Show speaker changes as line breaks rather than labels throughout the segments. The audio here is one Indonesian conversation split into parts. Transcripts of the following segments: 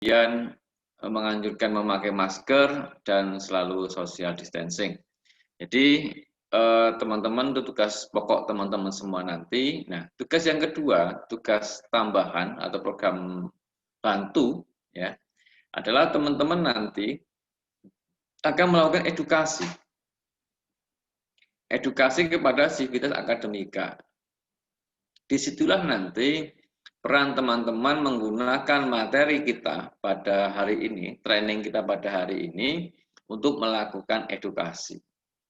kemudian menganjurkan memakai masker dan selalu social distancing. Jadi teman-teman itu tugas pokok teman-teman semua nanti. Nah, tugas yang kedua, tugas tambahan atau program bantu ya, adalah teman-teman nanti akan melakukan edukasi. Edukasi kepada sivitas akademika. Disitulah nanti peran teman-teman menggunakan materi kita pada hari ini, training kita pada hari ini, untuk melakukan edukasi.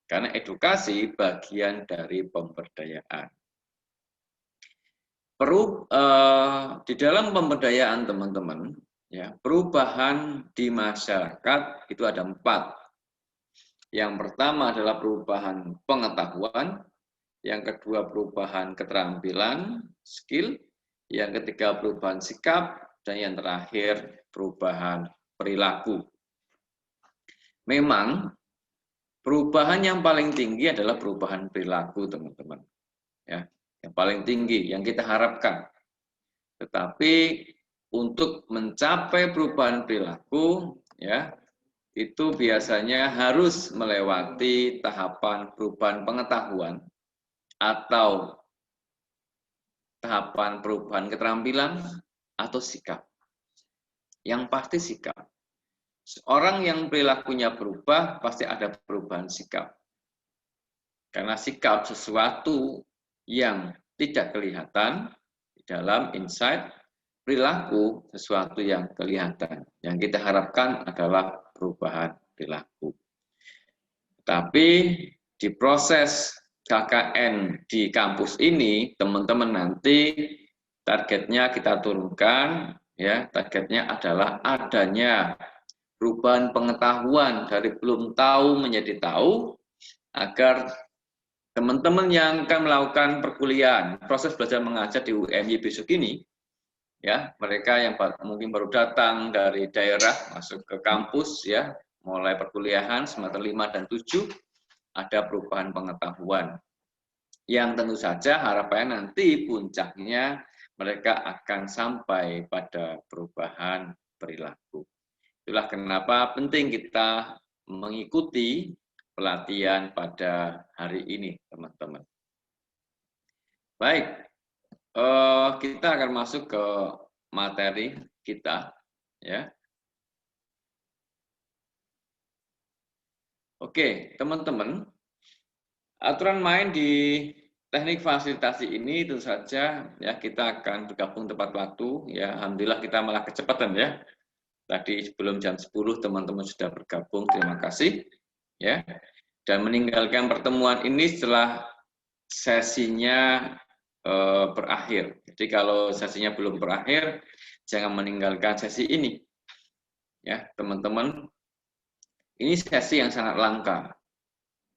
Karena edukasi bagian dari pemberdayaan. Di dalam pemberdayaan teman-teman, ya, perubahan di masyarakat itu ada 4. Yang pertama adalah perubahan pengetahuan, yang kedua perubahan keterampilan, skill, yang ketiga perubahan sikap, dan yang terakhir perubahan perilaku. Memang perubahan yang paling tinggi adalah perubahan perilaku, teman-teman. Ya, yang paling tinggi yang kita harapkan. Tetapi untuk mencapai perubahan perilaku, ya, itu biasanya harus melewati tahapan perubahan pengetahuan atau tahapan perubahan keterampilan atau sikap. Yang pasti sikap. Orang yang perilakunya berubah pasti ada perubahan sikap. Karena sikap sesuatu yang tidak kelihatan di dalam insight, perilaku sesuatu yang kelihatan. Yang kita harapkan adalah perubahan perilaku. Tapi di proses KKN di kampus ini, teman-teman nanti targetnya kita turunkan, ya, targetnya adalah adanya perubahan pengetahuan dari belum tahu menjadi tahu, agar teman-teman yang akan melakukan perkuliahan, proses belajar mengajar di UMY besok ini, ya, mereka yang mungkin baru datang dari daerah masuk ke kampus, ya, mulai perkuliahan semester 5 dan 7, ada perubahan pengetahuan. Yang tentu saja harapannya nanti puncaknya mereka akan sampai pada perubahan perilaku. Itulah kenapa penting kita mengikuti pelatihan pada hari ini, teman-teman. Baik, kita akan masuk ke materi kita, ya. Oke, teman-teman, aturan main di teknik fasilitasi ini tentu saja ya kita akan bergabung tepat waktu, ya. Alhamdulillah kita malah kecepatan, ya. Tadi sebelum jam 10 teman-teman sudah bergabung, terima kasih, ya. Dan meninggalkan pertemuan ini setelah sesinya berakhir. Jadi kalau sesinya belum berakhir, jangan meninggalkan sesi ini, ya, teman-teman. Ini sesi yang sangat langka,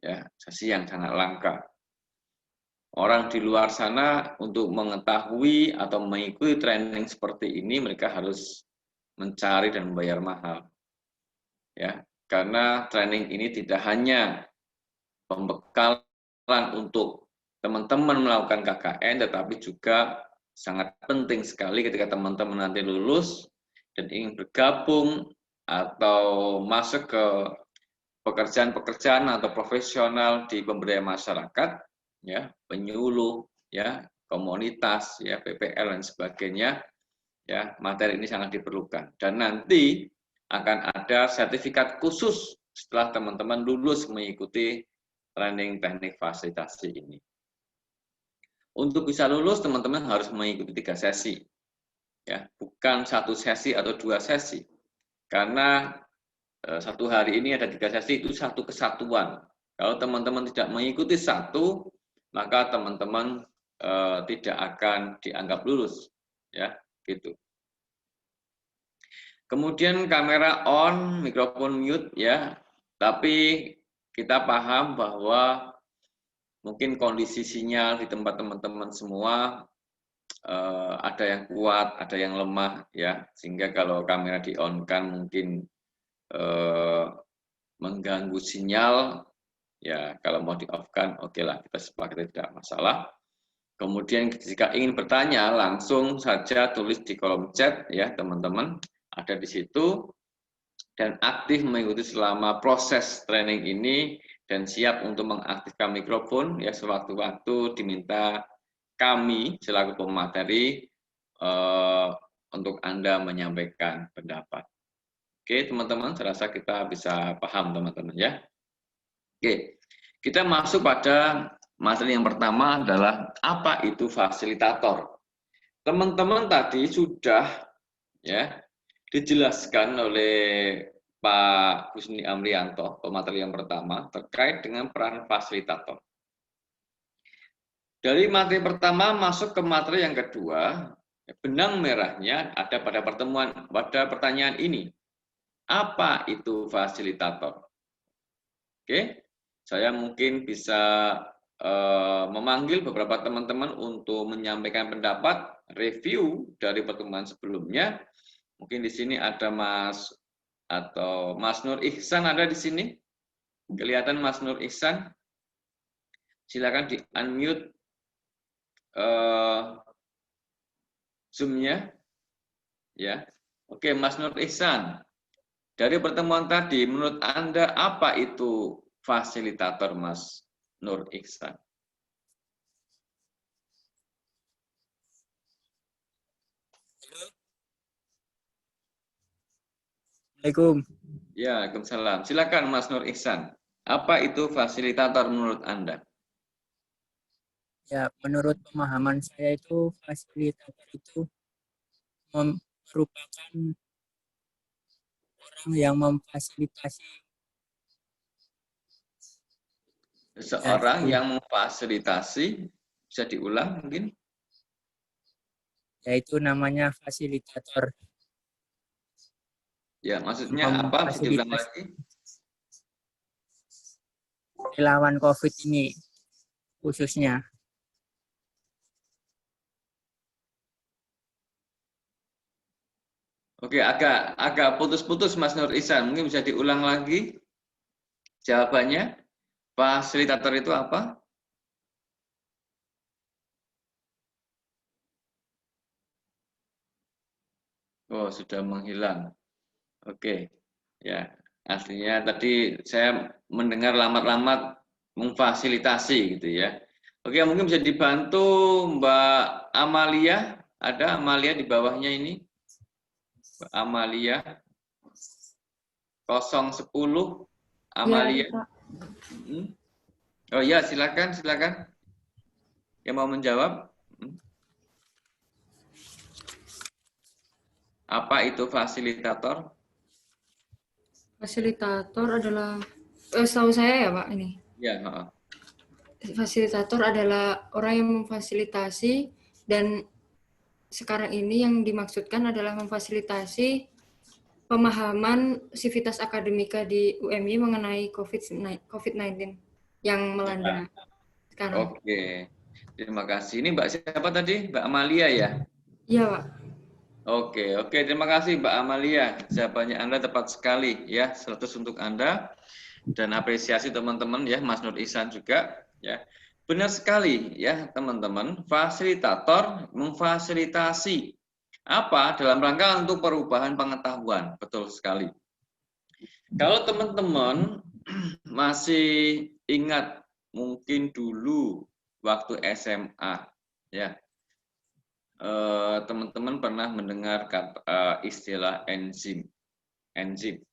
ya, sesi yang sangat langka. Orang di luar sana untuk mengetahui atau mengikuti training seperti ini, mereka harus mencari dan membayar mahal, ya, karena training ini tidak hanya pembekalan untuk teman-teman melakukan KKN, tetapi juga sangat penting sekali ketika teman-teman nanti lulus dan ingin bergabung atau masuk ke pekerjaan-pekerjaan atau profesional di pemberdayaan masyarakat, ya, penyuluh, ya, komunitas, ya, PPL dan sebagainya, ya, materi ini sangat diperlukan. Dan nanti akan ada sertifikat khusus setelah teman-teman lulus mengikuti training teknik fasilitasi ini. Untuk bisa lulus, teman-teman harus mengikuti 3 sesi, ya, bukan 1 sesi atau 2 sesi. Karena 1 hari ini ada 3 sesi, itu satu kesatuan. Kalau teman-teman tidak mengikuti 1, maka teman-teman tidak akan dianggap lulus, ya, gitu. Kemudian kamera on, mikrofon mute, ya. Tapi kita paham bahwa mungkin kondisi sinyal di tempat teman-teman semua ada yang kuat, ada yang lemah, ya, sehingga kalau kamera di-on-kan mungkin mengganggu sinyal, ya, kalau mau di-off-kan, oke lah, kita sepakat tidak masalah. Kemudian jika ingin bertanya, langsung saja tulis di kolom chat, ya, teman-teman, ada di situ dan aktif mengikuti selama proses training ini dan siap untuk mengaktifkan mikrofon ya sewaktu-waktu diminta kami selaku pemateri untuk Anda menyampaikan pendapat. Oke, teman-teman, saya rasa kita bisa paham, teman-teman ya. Oke, kita masuk pada materi yang pertama adalah apa itu fasilitator. Teman-teman tadi sudah ya dijelaskan oleh Pak Husni Amrianto, pemateri yang pertama terkait dengan peran fasilitator. Dari materi pertama masuk ke materi yang kedua, benang merahnya ada pada pertanyaan ini. Apa itu fasilitator? Oke, saya mungkin bisa memanggil beberapa teman-teman untuk menyampaikan pendapat, review dari pertemuan sebelumnya. Mungkin di sini ada Mas Nur Ihsan ada di sini. Kelihatan Mas Nur Ihsan? Silakan di unmute Zoom-nya. Ya. Oke, Mas Nur Ihsan. Dari pertemuan tadi, menurut Anda apa itu fasilitator, Mas Nur Ihsan?
Assalamualaikum.
Ya, Waalaikumsalam. Silakan Mas Nur Ihsan. Apa itu fasilitator menurut Anda?
Ya, menurut pemahaman saya itu fasilitator itu merupakan orang yang memfasilitasi.
Seseorang yang memfasilitasi, bisa diulang mungkin?
Yaitu namanya fasilitator.
Ya, maksudnya apa? Bisa diulang lagi?
Relawan COVID ini khususnya.
Oke, agak putus-putus Mas Nur Ihsan. Mungkin bisa diulang lagi jawabannya. Fasilitator itu apa? Oh, sudah menghilang. Oke. Ya, artinya tadi saya mendengar lamat-lamat memfasilitasi gitu ya. Oke, mungkin bisa dibantu Mbak Amalia. Ada Amalia di bawahnya ini? Mbak Amalia 010 Amalia.
Ya,
Oh ya, silakan. Yang mau menjawab? Apa itu fasilitator?
fasilitator adalah, setahu saya ya Pak ini.
Ya,
Fasilitator adalah orang yang memfasilitasi dan sekarang ini yang dimaksudkan adalah memfasilitasi pemahaman sivitas akademika di UMY mengenai COVID-19 yang melanda sekarang.
Oke. Terima kasih. Ini Mbak siapa tadi? Mbak Amalia ya?
Iya Pak.
Oke, terima kasih Mbak Amalia. Jawabannya Anda tepat sekali ya, 100 untuk Anda dan apresiasi teman-teman ya, Mas Nur Ihsan juga ya. Benar sekali ya, teman-teman. Fasilitator memfasilitasi apa dalam rangka untuk perubahan pengetahuan. Betul sekali. Kalau teman-teman masih ingat mungkin dulu waktu SMA ya, teman-teman pernah mendengar istilah enzim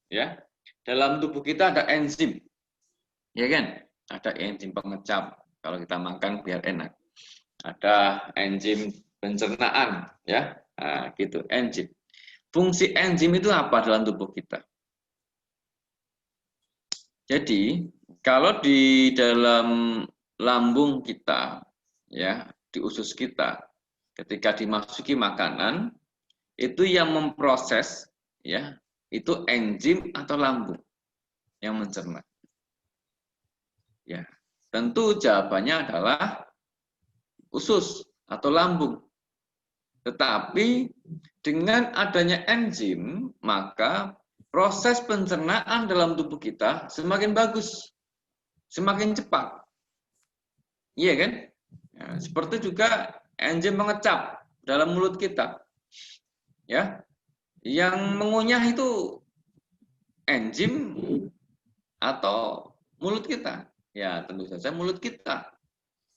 ya. Dalam tubuh kita ada enzim, ya kan? Ada enzim pengecap kalau kita makan biar enak. Ada enzim pencernaan, ya, nah, gitu enzim. Fungsi enzim itu apa dalam tubuh kita? Jadi kalau di dalam lambung kita, ya, di usus kita, ketika dimasuki makanan, itu yang memproses, ya, itu enzim atau lambung yang mencerna. Ya, tentu jawabannya adalah usus atau lambung. Tetapi dengan adanya enzim, maka proses pencernaan dalam tubuh kita semakin bagus, semakin cepat. Iya kan? Ya, seperti juga enzim mengecap dalam mulut kita. Ya. Yang mengunyah itu enzim atau mulut kita? Ya, tentu saja mulut kita.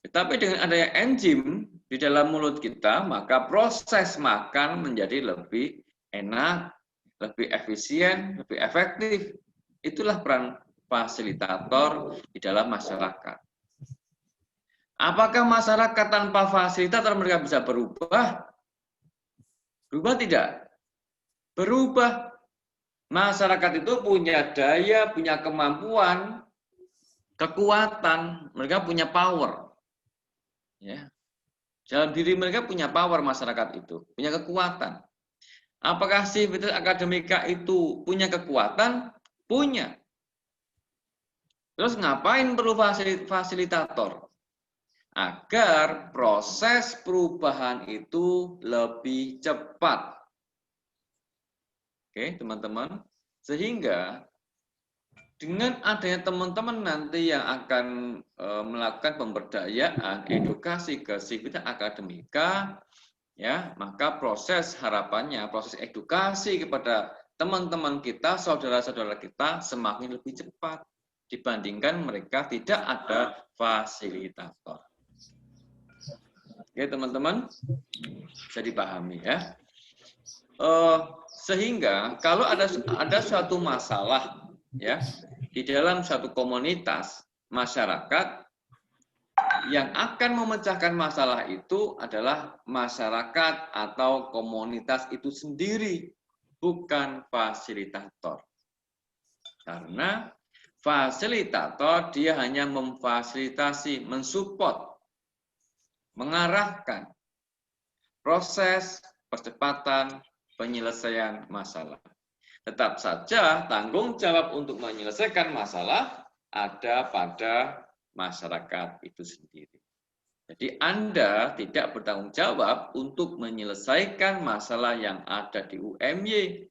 Tetapi dengan adanya enzim di dalam mulut kita, maka proses makan menjadi lebih enak, lebih efisien, lebih efektif. Itulah peran fasilitator di dalam masyarakat. Apakah masyarakat tanpa fasilitator mereka bisa berubah? Berubah tidak? Berubah. Masyarakat itu punya daya, punya kemampuan, kekuatan, mereka punya power. Ya. Dalam diri mereka punya power masyarakat itu, punya kekuatan. Apakah sivitas akademika itu punya kekuatan? Punya. Terus ngapain perlu fasilitator? Agar proses perubahan itu lebih cepat. Oke, teman-teman. Sehingga dengan adanya teman-teman nanti yang akan melakukan pemberdayaan, edukasi ke sivitas akademika, ya, maka proses harapannya, proses edukasi kepada teman-teman kita, saudara-saudara kita semakin lebih cepat dibandingkan mereka tidak ada fasilitator. Oke, teman-teman, bisa dipahami ya. Sehingga kalau ada suatu masalah ya di dalam suatu komunitas masyarakat, yang akan memecahkan masalah itu adalah masyarakat atau komunitas itu sendiri, bukan fasilitator. Karena fasilitator dia hanya memfasilitasi, mensupport, mengarahkan proses percepatan penyelesaian masalah. Tetap saja tanggung jawab untuk menyelesaikan masalah ada pada masyarakat itu sendiri. Jadi Anda tidak bertanggung jawab untuk menyelesaikan masalah yang ada di UMY.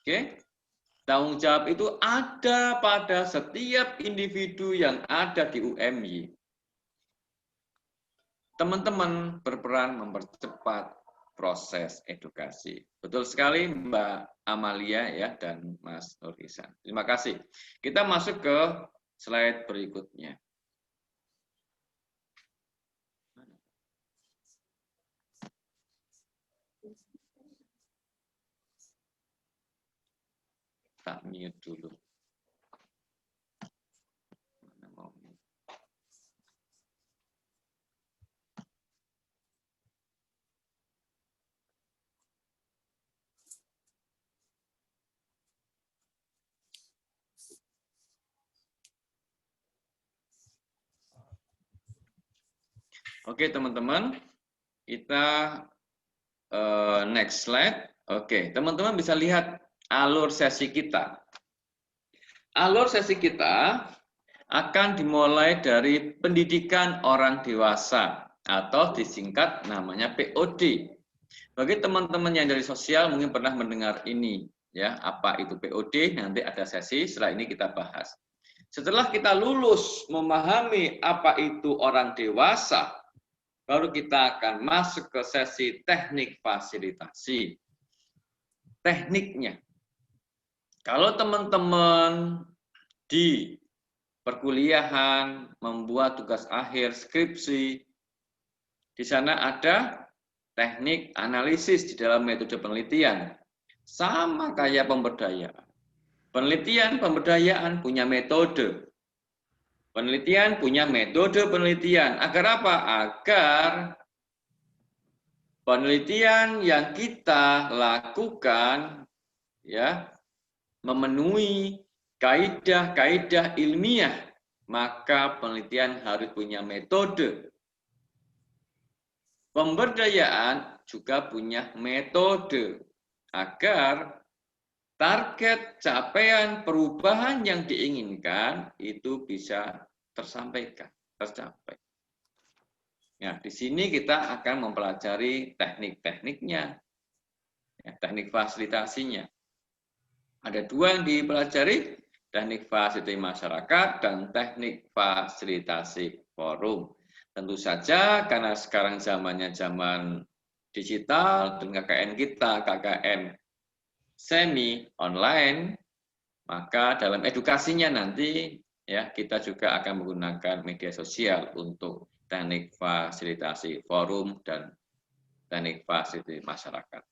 Oke? Tanggung jawab itu ada pada setiap individu yang ada di UMY. Teman-teman berperan mempercepat proses edukasi. Betul sekali Mbak Amalia ya dan Mas Nur Ihsan. Terima kasih. Kita masuk ke slide berikutnya. Tak mute dulu. Mana mau mute? Oke teman-teman, kita next slide. Oke, teman-teman bisa lihat alur sesi kita. Alur sesi kita akan dimulai dari pendidikan orang dewasa atau disingkat namanya POD. Bagi teman-teman yang dari sosial mungkin pernah mendengar ini, ya apa itu POD? Nanti ada sesi, setelah ini kita bahas. Setelah kita lulus memahami apa itu orang dewasa, baru kita akan masuk ke sesi teknik fasilitasi. Tekniknya, kalau teman-teman di perkuliahan membuat tugas akhir skripsi, di sana ada teknik analisis di dalam metode penelitian. Sama kayak pemberdayaan. Penelitian, pemberdayaan punya metode. Penelitian punya metode penelitian. Agar apa? Agar penelitian yang kita lakukan ya memenuhi kaidah-kaidah ilmiah, maka penelitian harus punya metode. Pemberdayaan juga punya metode agar target capaian perubahan yang diinginkan itu bisa tercapai. Nah, di sini kita akan mempelajari teknik-tekniknya, ya, teknik fasilitasinya. Ada dua yang dipelajari, teknik fasilitasi masyarakat dan teknik fasilitasi forum. Tentu saja karena sekarang zamannya zaman digital dan KKN kita, KKN semi online, maka dalam edukasinya nanti ya kita juga akan menggunakan media sosial untuk teknik fasilitasi forum dan teknik fasilitasi masyarakat.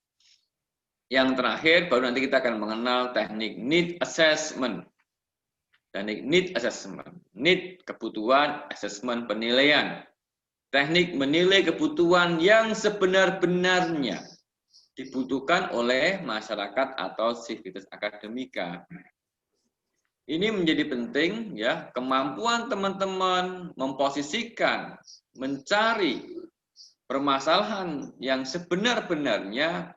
Yang terakhir baru nanti kita akan mengenal teknik need assessment. Teknik need assessment, need kebutuhan, assessment penilaian. Teknik menilai kebutuhan yang sebenar-benarnya dibutuhkan oleh masyarakat atau sivitas akademika. Ini menjadi penting ya, kemampuan teman-teman memposisikan, mencari permasalahan yang sebenar-benarnya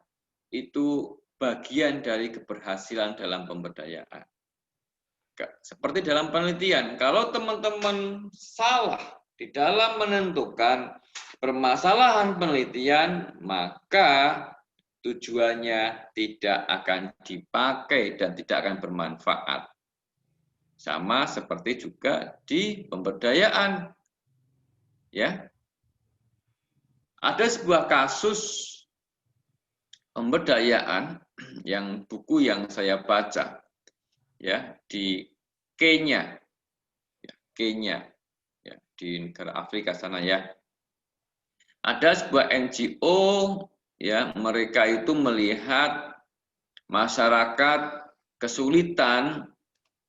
itu bagian dari keberhasilan dalam pemberdayaan. Seperti dalam penelitian, kalau teman-teman salah di dalam menentukan permasalahan penelitian, maka tujuannya tidak akan dipakai dan tidak akan bermanfaat. Sama seperti juga di pemberdayaan. Ya. Ada sebuah kasus pemberdayaan yang buku yang saya baca ya di Kenya. Ya, Kenya. Ya, di negara Afrika sana ya. Ada sebuah NGO ya, mereka itu melihat masyarakat kesulitan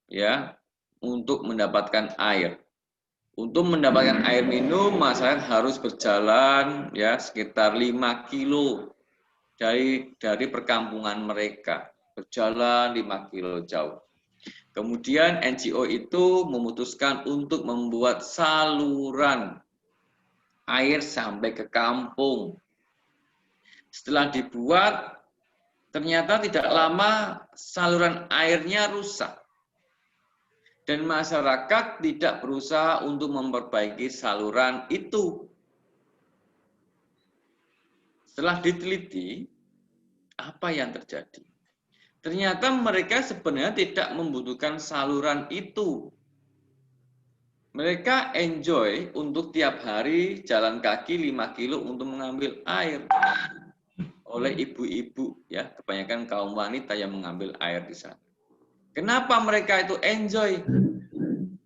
ya untuk mendapatkan air. Untuk mendapatkan air minum, masyarakat harus berjalan ya sekitar 5 kilo dari perkampungan mereka. Berjalan 5 kilo jauh. Kemudian NGO itu memutuskan untuk membuat saluran air sampai ke kampung. Setelah dibuat, ternyata tidak lama saluran airnya rusak. Dan masyarakat tidak berusaha untuk memperbaiki saluran itu. Setelah diteliti, apa yang terjadi? Ternyata mereka sebenarnya tidak membutuhkan saluran itu. Mereka enjoy untuk tiap hari jalan kaki 5 kilo untuk mengambil air. Oleh ibu-ibu, ya, kebanyakan kaum wanita yang mengambil air di sana. Kenapa mereka itu enjoy?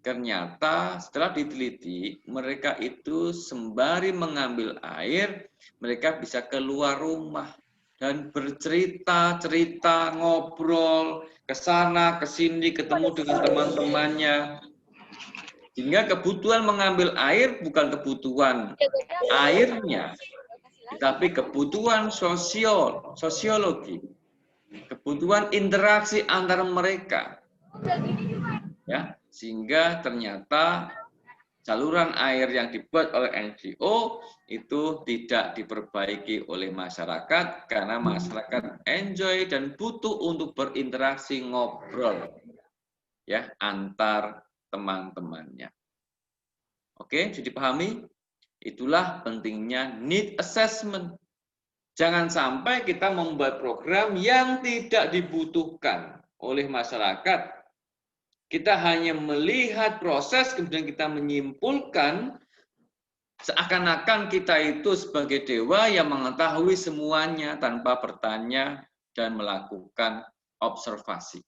Ternyata setelah diteliti, mereka itu sembari mengambil air, mereka bisa keluar rumah dan bercerita-cerita, ngobrol, ke sana, ke sini, ketemu dengan teman-temannya. Sehingga kebutuhan mengambil air bukan kebutuhan airnya, tetapi kebutuhan sosiologi, kebutuhan interaksi antara mereka. Ya, sehingga ternyata saluran air yang dibuat oleh NGO itu tidak diperbaiki oleh masyarakat karena masyarakat enjoy dan butuh untuk berinteraksi ngobrol ya antar teman-temannya. Oke, jadi dipahami? Itulah pentingnya need assessment. Jangan sampai kita membuat program yang tidak dibutuhkan oleh masyarakat. Kita hanya melihat proses, kemudian kita menyimpulkan seakan-akan kita itu sebagai dewa yang mengetahui semuanya tanpa bertanya dan melakukan observasi.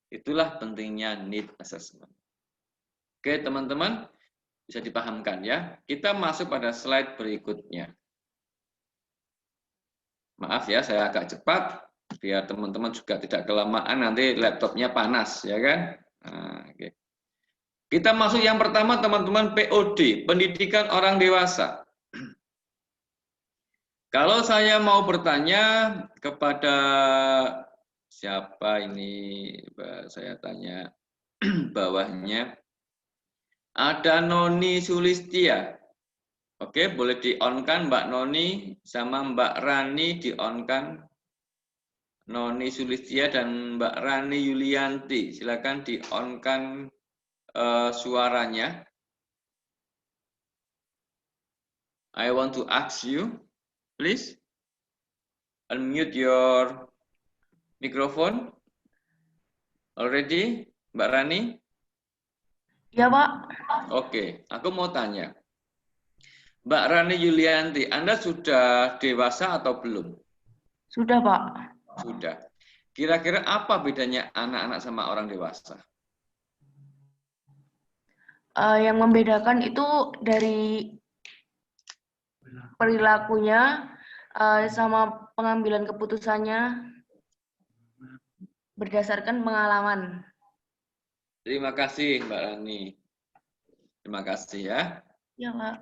Itulah pentingnya need assessment. Oke, teman-teman, bisa dipahamkan ya. Kita masuk pada slide berikutnya. Maaf ya, saya agak cepat. Biar teman-teman juga tidak kelamaan, nanti laptopnya panas, ya kan? Nah, okay. Kita masuk yang pertama, teman-teman, POD, pendidikan orang dewasa. Kalau saya mau bertanya kepada siapa ini, saya tanya bawahnya, ada Noni Sulistia. Oke, boleh di-on-kan Mbak Noni sama Mbak Rani di-on-kan. Noni Sulistia dan Mbak Rani Yulianti, silakan di-on-kan suaranya. I want to ask you, please unmute your microphone. Already, Mbak Rani?
Ya, Pak.
Oke, aku mau tanya. Mbak Rani Yulianti, Anda sudah dewasa atau belum?
Sudah, Pak.
Sudah. Kira-kira apa bedanya anak-anak sama orang dewasa?
Yang membedakan itu dari perilakunya sama pengambilan keputusannya berdasarkan pengalaman.
Terima kasih Mbak Rani. Terima kasih ya.
Ya, Pak.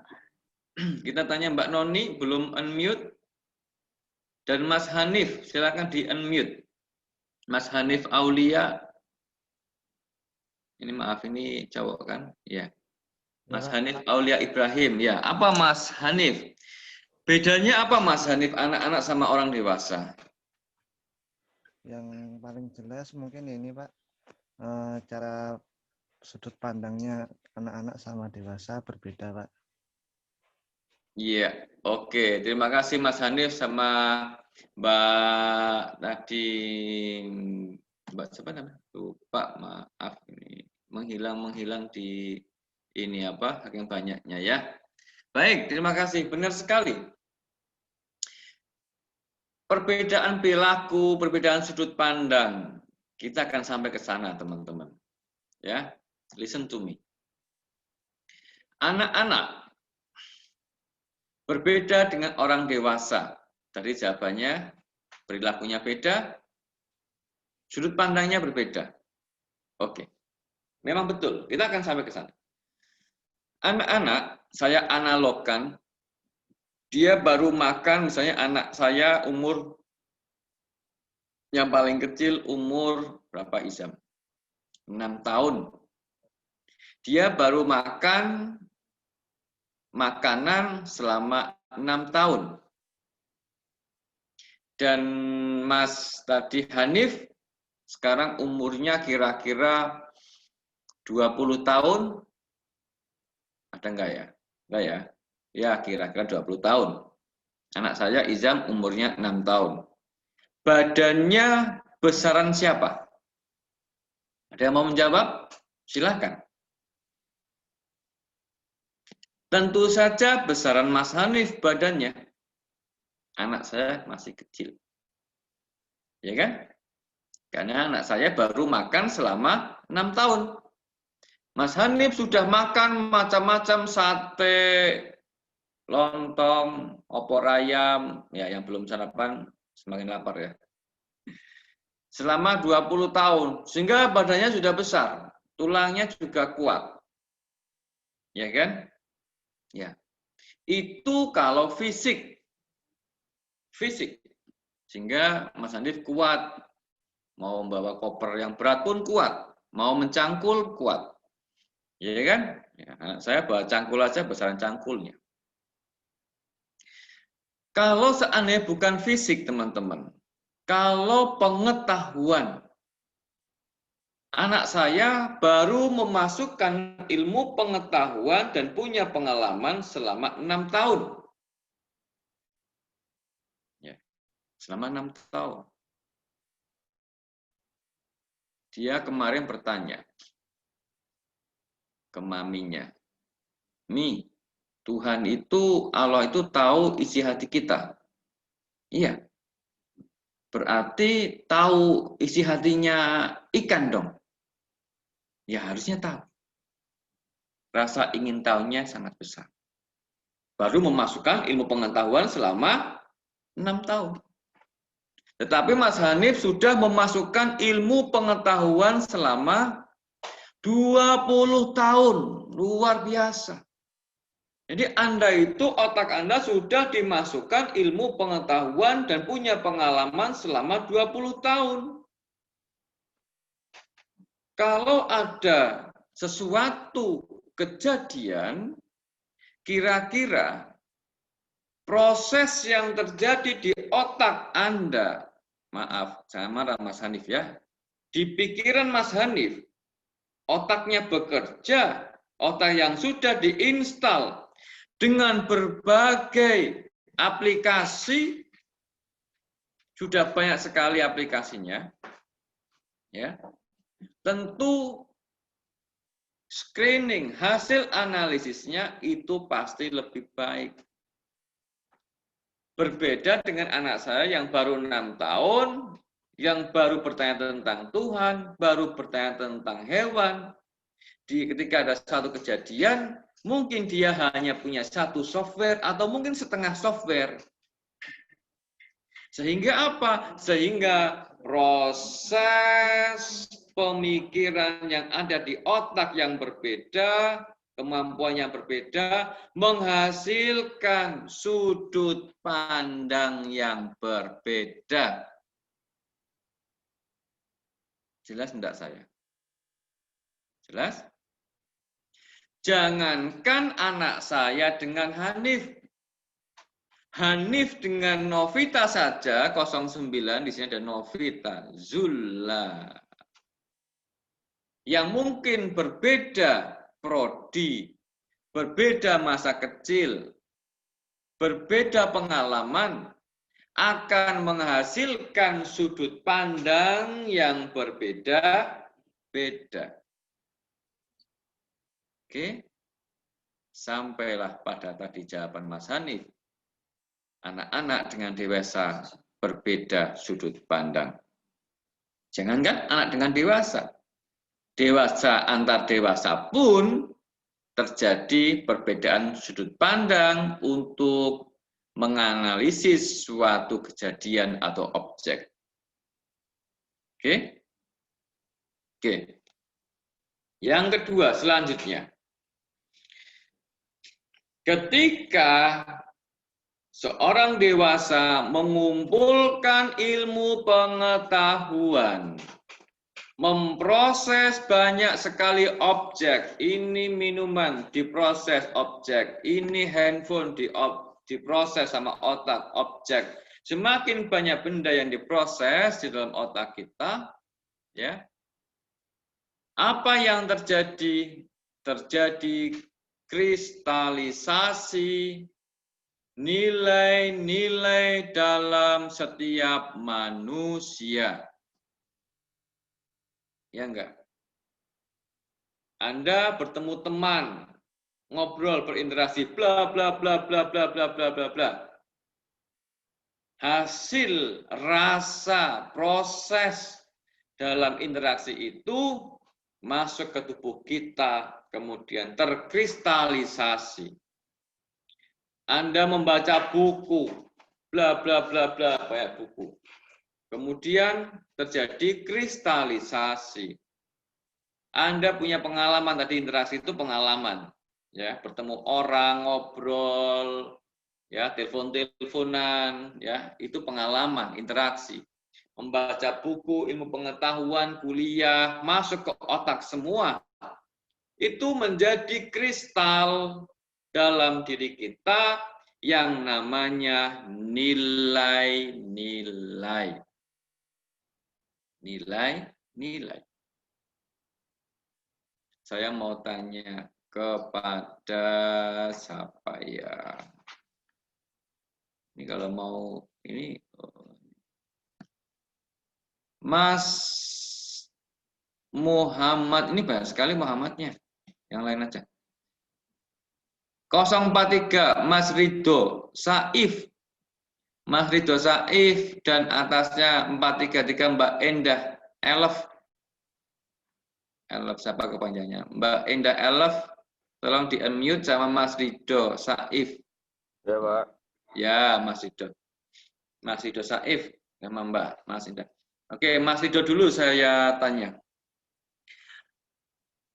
Kita tanya Mbak Noni, belum unmute. Dan Mas Hanif, silakan di unmute. Mas Hanif Aulia. Ini maaf, ini cowok kan? Ya. Mas Hanif Aulia Ibrahim. Ya, apa Mas Hanif? Bedanya apa Mas Hanif anak-anak sama orang dewasa?
Yang paling jelas mungkin ini Pak, cara sudut pandangnya anak-anak sama dewasa berbeda Pak.
Iya, oke. Terima kasih Mas Hanif sama Mbak tadi, Mbak siapa namanya? Lupa, maaf ini menghilang di ini apa saking banyaknya ya. Baik, terima kasih. Benar sekali. Perbedaan perilaku, perbedaan sudut pandang. Kita akan sampai ke sana, teman-teman. Ya, listen to me. Anak-anak berbeda dengan orang dewasa. Tadi jawabannya perilakunya beda, sudut pandangnya berbeda. Oke. Memang betul, kita akan sampai ke sana. Anak-anak saya analogkan, dia baru makan, misalnya anak saya umur yang paling kecil umur berapa Izam? 6 tahun. Dia baru makan makanan selama 6 tahun. Dan Mas tadi Hanif sekarang umurnya kira-kira 20 tahun. Ada enggak ya? Enggak ya? Ya, kira-kira 20 tahun. Anak saya Izam umurnya 6 tahun. Badannya besaran siapa? Ada yang mau menjawab? Silahkan. Tentu saja besaran Mas Hanif badannya. Anak saya masih kecil. Ya kan? Karena anak saya baru makan selama 6 tahun. Mas Hanif sudah makan macam-macam sate, lontong, opor ayam, ya yang belum sarapan semakin lapar ya. Selama 20 tahun, sehingga badannya sudah besar, tulangnya juga kuat. Ya kan? Ya. Itu kalau fisik. Fisik. Sehingga Mas Hanif kuat. Mau membawa koper yang berat pun kuat. Mau mencangkul kuat. Ya kan? Ya, saya bawa cangkul aja besaran cangkulnya. Kalau seandainya bukan fisik, teman-teman. Kalau pengetahuan. Anak saya baru memasukkan ilmu pengetahuan dan punya pengalaman selama 6 tahun. Ya, selama 6 tahun. Dia kemarin bertanya ke maminya, Mi, Tuhan itu, Allah itu tahu isi hati kita. Iya. Berarti tahu isi hatinya ikan dong. Ya harusnya tahu. Rasa ingin tahunya sangat besar. Baru memasukkan ilmu pengetahuan selama 6 tahun. Tetapi Mas Hanif sudah memasukkan ilmu pengetahuan selama 20 tahun. Luar biasa. Jadi Anda itu, otak Anda sudah dimasukkan ilmu pengetahuan dan punya pengalaman selama 20 tahun. Kalau ada sesuatu kejadian, kira-kira proses yang terjadi di otak Anda, maaf, jangan marah Mas Hanif ya, di pikiran Mas Hanif, otaknya bekerja, otak yang sudah diinstal dengan berbagai aplikasi, sudah banyak sekali aplikasinya, ya. Tentu screening, hasil analisisnya itu pasti lebih baik. Berbeda dengan anak saya yang baru 6 tahun, yang baru bertanya tentang Tuhan, baru bertanya tentang hewan. Ketika ada satu kejadian, mungkin dia hanya punya satu software atau mungkin setengah software. Sehingga apa? Sehingga proses pemikiran yang ada di otak yang berbeda, kemampuan yang berbeda, menghasilkan sudut pandang yang berbeda. Jelas enggak saya? Jelas? Jangankan anak saya dengan Hanif. Hanif dengan Novita saja, 09, di sini ada Novita, Zulla. Yang mungkin berbeda prodi, berbeda masa kecil, berbeda pengalaman, akan menghasilkan sudut pandang yang berbeda-beda. Oke, sampailah pada tadi jawaban Mas Hanif. Anak-anak dengan dewasa berbeda sudut pandang. Jangankan anak dengan dewasa. Dewasa antar dewasa pun terjadi perbedaan sudut pandang untuk menganalisis suatu kejadian atau objek. Oke? Oke. Yang kedua, selanjutnya. Ketika seorang dewasa mengumpulkan ilmu pengetahuan, memproses banyak sekali objek, ini minuman diproses objek, ini handphone diproses sama otak objek. Semakin banyak benda yang diproses di dalam otak kita, ya, apa yang terjadi? Terjadi kristalisasi nilai-nilai dalam setiap manusia. Ya enggak? Anda bertemu teman, ngobrol, berinteraksi, bla bla bla bla bla bla bla bla bla. Hasil, rasa, proses dalam interaksi itu masuk ke tubuh kita, kemudian terkristalisasi. Anda membaca buku, bla bla bla bla, kayak buku. Kemudian terjadi kristalisasi. Anda punya pengalaman, tadi interaksi itu pengalaman, ya, bertemu orang, ngobrol, ya, telepon-teleponan, ya, itu pengalaman, interaksi. Membaca buku, ilmu pengetahuan, kuliah, masuk ke otak semua. Itu menjadi kristal dalam diri kita yang namanya nilai-nilai. Nilai-nilai. Saya mau tanya kepada siapa ya? Ini kalau mau ini Mas Muhammad, ini banyak sekali Muhammadnya. Yang lain aja. 043 Mas Ridho Saif. Mas Ridho Saif dan atasnya 433 Mbak Endah Elef. Elef siapa kepanjangannya? Mbak Endah Elef, tolong di-unmute sama Mas Ridho Saif.
Ya, Pak.
Ya, Mas Ridho. Mas Ridho Saif sama Mbak Mas Endah. Oke, Mas Ridho dulu saya tanya.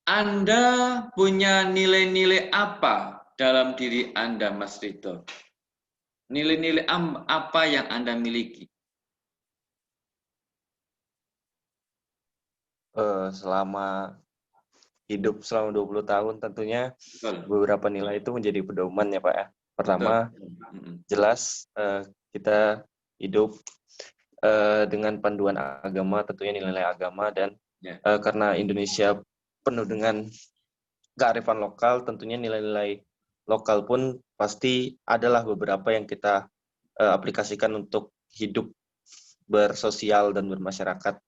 Anda punya nilai-nilai apa dalam diri Anda, Mas Ridho? Nilai-nilai apa yang Anda miliki?
Selama hidup selama 20 tahun tentunya
Betul.
beberapa nilai itu menjadi pedoman ya Pak ya. Pertama,
Betul.
jelas kita hidup dengan panduan agama, tentunya nilai-nilai agama, dan
Ya.
Karena Indonesia penuh dengan kearifan lokal, tentunya nilai-nilai lokal pun pasti adalah beberapa yang kita aplikasikan untuk hidup bersosial dan bermasyarakat.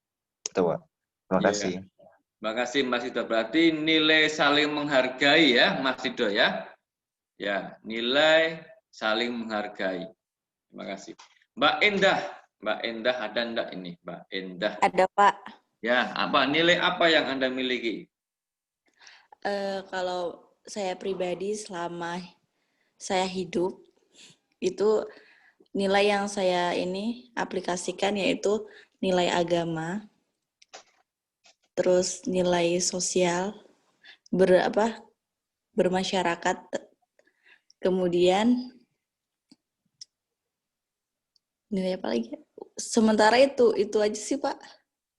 Gitu, Pak. Terima kasih.
Terima kasih Mas Sido. Berarti nilai saling menghargai ya Mas Sido ya. Ya, nilai saling menghargai. Terima kasih. Mbak Endah ada enggak ini Mbak Endah?
Ada Pak.
Ya, apa nilai apa yang Anda miliki?
Kalau saya pribadi selama saya hidup itu nilai yang saya ini aplikasikan yaitu nilai agama, terus nilai sosial, bermasyarakat, kemudian nilai apa lagi? Sementara itu aja sih Pak.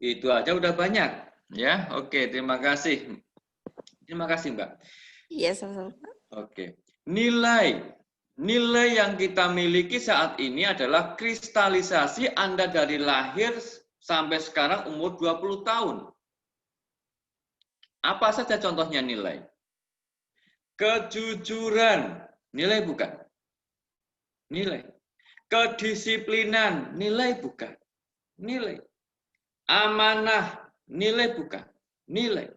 Itu aja udah banyak ya. Oke, terima kasih. Terima kasih Mbak.
Iya, sama-sama.
Oke. Nilai yang kita miliki saat ini adalah kristalisasi Anda dari lahir sampai sekarang umur 20 tahun. Apa saja contohnya nilai? Kejujuran, nilai bukan? Nilai. Kedisiplinan, nilai bukan? Nilai. Amanah, nilai bukan? Nilai.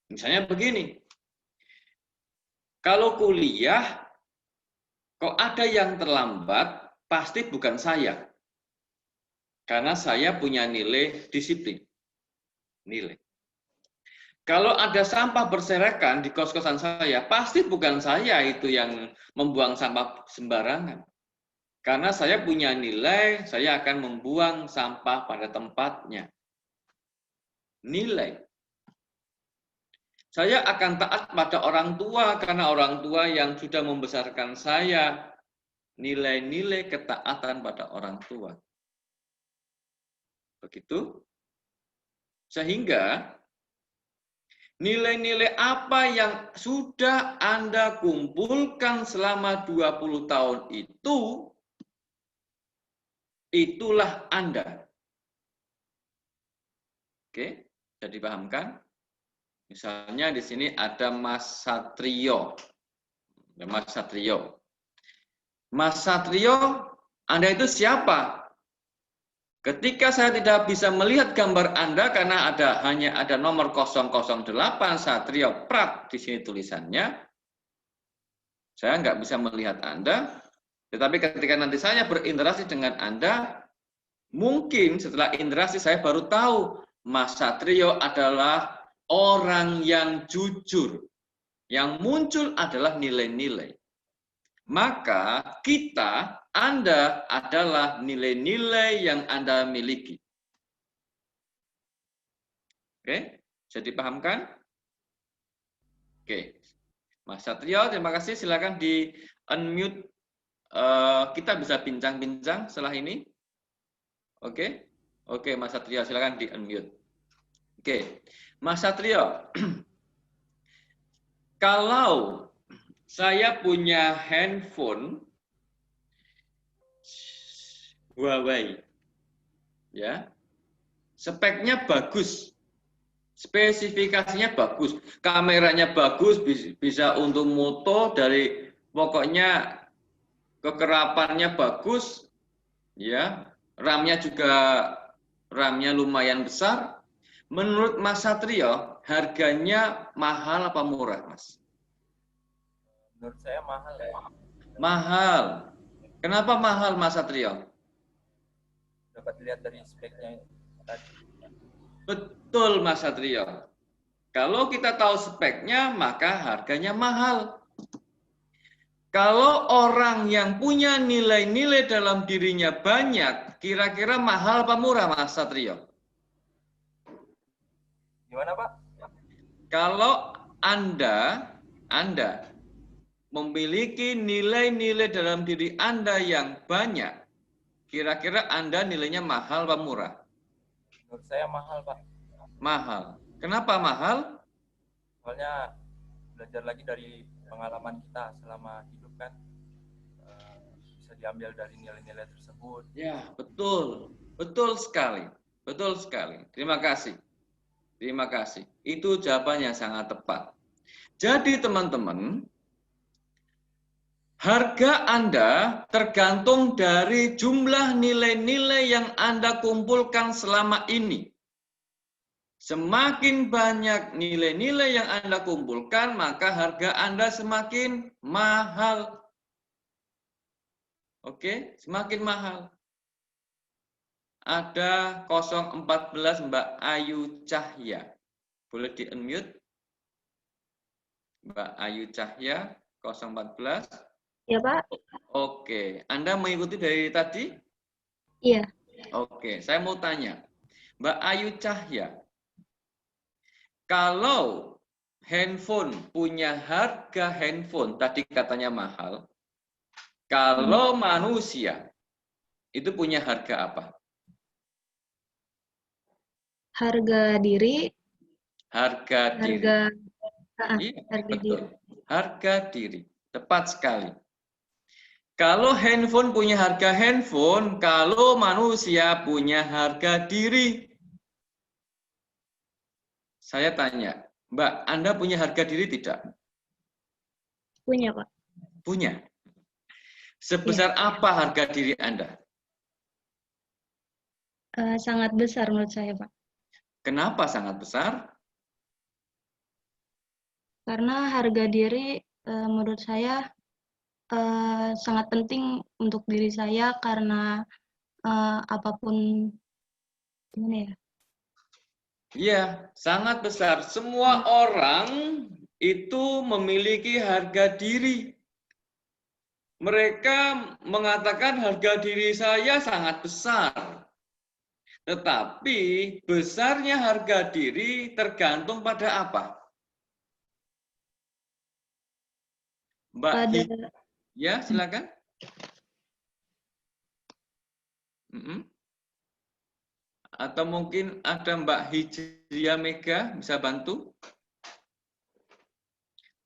Misalnya begini, kalau kuliah, kok ada yang terlambat, pasti bukan saya. Karena saya punya nilai disiplin. Nilai. Kalau ada sampah berserakan di kos-kosan saya, pasti bukan saya itu yang membuang sampah sembarangan. Karena saya punya nilai, saya akan membuang sampah pada tempatnya. Nilai. Saya akan taat pada orang tua karena orang tua yang sudah membesarkan saya. Nilai-nilai ketaatan pada orang tua. Begitu. Sehingga nilai-nilai apa yang sudah Anda kumpulkan selama 20 tahun itu, itulah Anda. Oke, bisa dipahamkan? Misalnya di sini ada Mas Satrio. Mas Satrio. Mas Satrio, Anda itu siapa? Ketika saya tidak bisa melihat gambar Anda karena hanya ada nomor 008 Satrio Prat di sini tulisannya, saya nggak bisa melihat Anda. Tetapi ketika nanti saya berinteraksi dengan Anda, mungkin setelah interaksi saya baru tahu Mas Satrio adalah orang yang jujur. Yang muncul adalah nilai-nilai. Maka kita, Anda adalah nilai-nilai yang Anda miliki. Oke, bisa dipahamkan? Oke, Mas Satrio, terima kasih. Silakan di unmute. Kita bisa bincang-bincang setelah ini. Oke, oke, Mas Satrio, silakan di unmute. Oke, Mas Satrio, kalau saya punya handphone Huawei, ya, speknya bagus, spesifikasinya bagus, kameranya bagus, bisa untuk moto dari pokoknya kekerapannya bagus, ya, RAM-nya juga RAM-nya lumayan besar. Menurut Mas Satrio, harganya mahal apa murah, Mas?
Menurut saya mahal ya.
Mahal. Kenapa mahal, Mas Satrio?
Dapat lihat dari speknya tadi.
Betul, Mas Satrio. Kalau kita tahu speknya, maka harganya mahal. Kalau orang yang punya nilai-nilai dalam dirinya banyak, kira-kira mahal apa murah, Mas Satrio?
Gimana, Pak?
Kalau Anda memiliki nilai-nilai dalam diri Anda yang banyak, kira-kira Anda nilainya mahal apa murah?
Menurut saya mahal, Pak.
Mahal. Kenapa mahal?
Soalnya belajar lagi dari pengalaman kita selama hidup kan, bisa diambil dari nilai-nilai tersebut.
Ya, betul. Betul sekali. Betul sekali. Terima kasih. Terima kasih. Itu jawabannya sangat tepat. Jadi teman-teman, harga Anda tergantung dari jumlah nilai-nilai yang Anda kumpulkan selama ini. Semakin banyak nilai-nilai yang Anda kumpulkan, maka harga Anda semakin mahal. Oke, semakin mahal. Ada 014 Mbak Ayu Cahya. Boleh di-unmute? Mbak Ayu Cahya, 014.
Ya, Pak.
Oke, Anda mengikuti dari tadi?
Iya.
Oke, saya mau tanya. Mbak Ayu Cahya, kalau handphone punya harga handphone, tadi katanya mahal, kalau manusia itu punya harga apa?
Harga diri.
Harga diri. Iya,
Harga
betul.
diri.
Harga diri. Tepat sekali. Kalau handphone punya harga handphone, kalau manusia punya harga diri. Saya tanya, Mbak, Anda punya harga diri tidak?
Punya, Pak.
Punya. Sebesar apa harga diri Anda?
Sangat besar menurut saya, Pak.
Kenapa sangat besar?
Karena harga diri menurut saya sangat penting untuk diri saya karena apapun gimana ya?
Iya, sangat besar. Semua orang itu memiliki harga diri. Mereka mengatakan harga diri saya sangat besar. Tetapi besarnya harga diri tergantung pada apa? Mbak ya, silakan. Atau mungkin ada Mbak Hijriah Mega bisa bantu?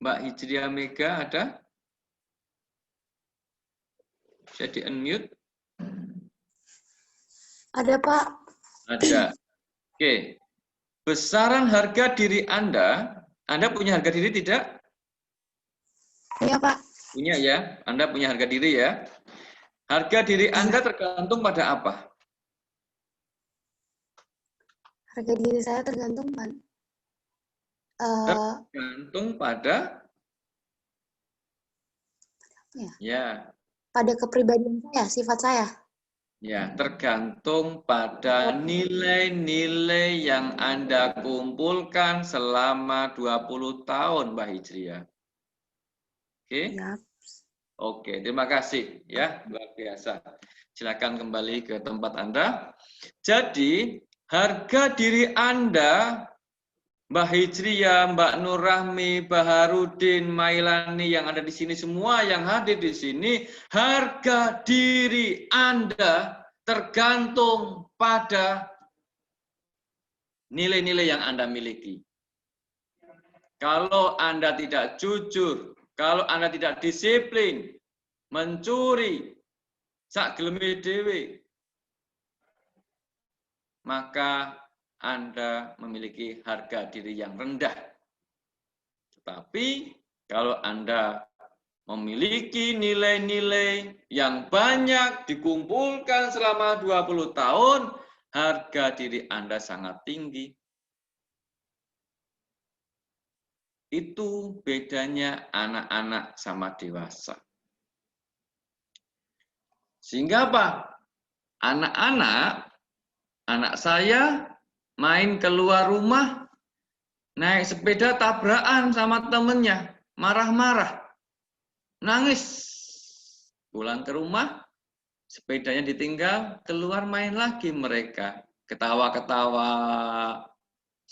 Mbak Hijriah Mega ada? Bisa di-unmute?
Ada, Pak.
Ada. Oke. Besaran harga diri Anda punya harga diri tidak?
Punya, Pak.
Punya ya, Anda punya harga diri ya. Harga diri Anda tergantung pada apa?
Harga diri saya tergantung, Pak.
Tergantung pada? Ya.
Pada kepribadian saya, sifat saya.
Ya, tergantung pada nilai-nilai yang Anda kumpulkan selama 20 tahun, Mbak Hijriah. Oke?
Ya.
Oke, terima kasih ya, luar biasa. Silakan kembali ke tempat Anda. Jadi, harga diri Anda, Mbak Hijriah, Mbak Nur Rahmi, Baharudin, Mailani yang ada di sini, semua yang hadir di sini, harga diri Anda tergantung pada nilai-nilai yang Anda miliki. Kalau Anda tidak jujur, kalau Anda tidak disiplin, mencuri, sak geleme dhewe, maka Anda memiliki harga diri yang rendah. Tetapi kalau Anda memiliki nilai-nilai yang banyak dikumpulkan selama 20 tahun, harga diri Anda sangat tinggi. Itu bedanya anak-anak sama dewasa. Sehingga apa? Anak saya main keluar rumah, naik sepeda tabrakan sama temennya, marah-marah, nangis. Pulang ke rumah, sepedanya ditinggal, keluar main lagi mereka. Ketawa-ketawa,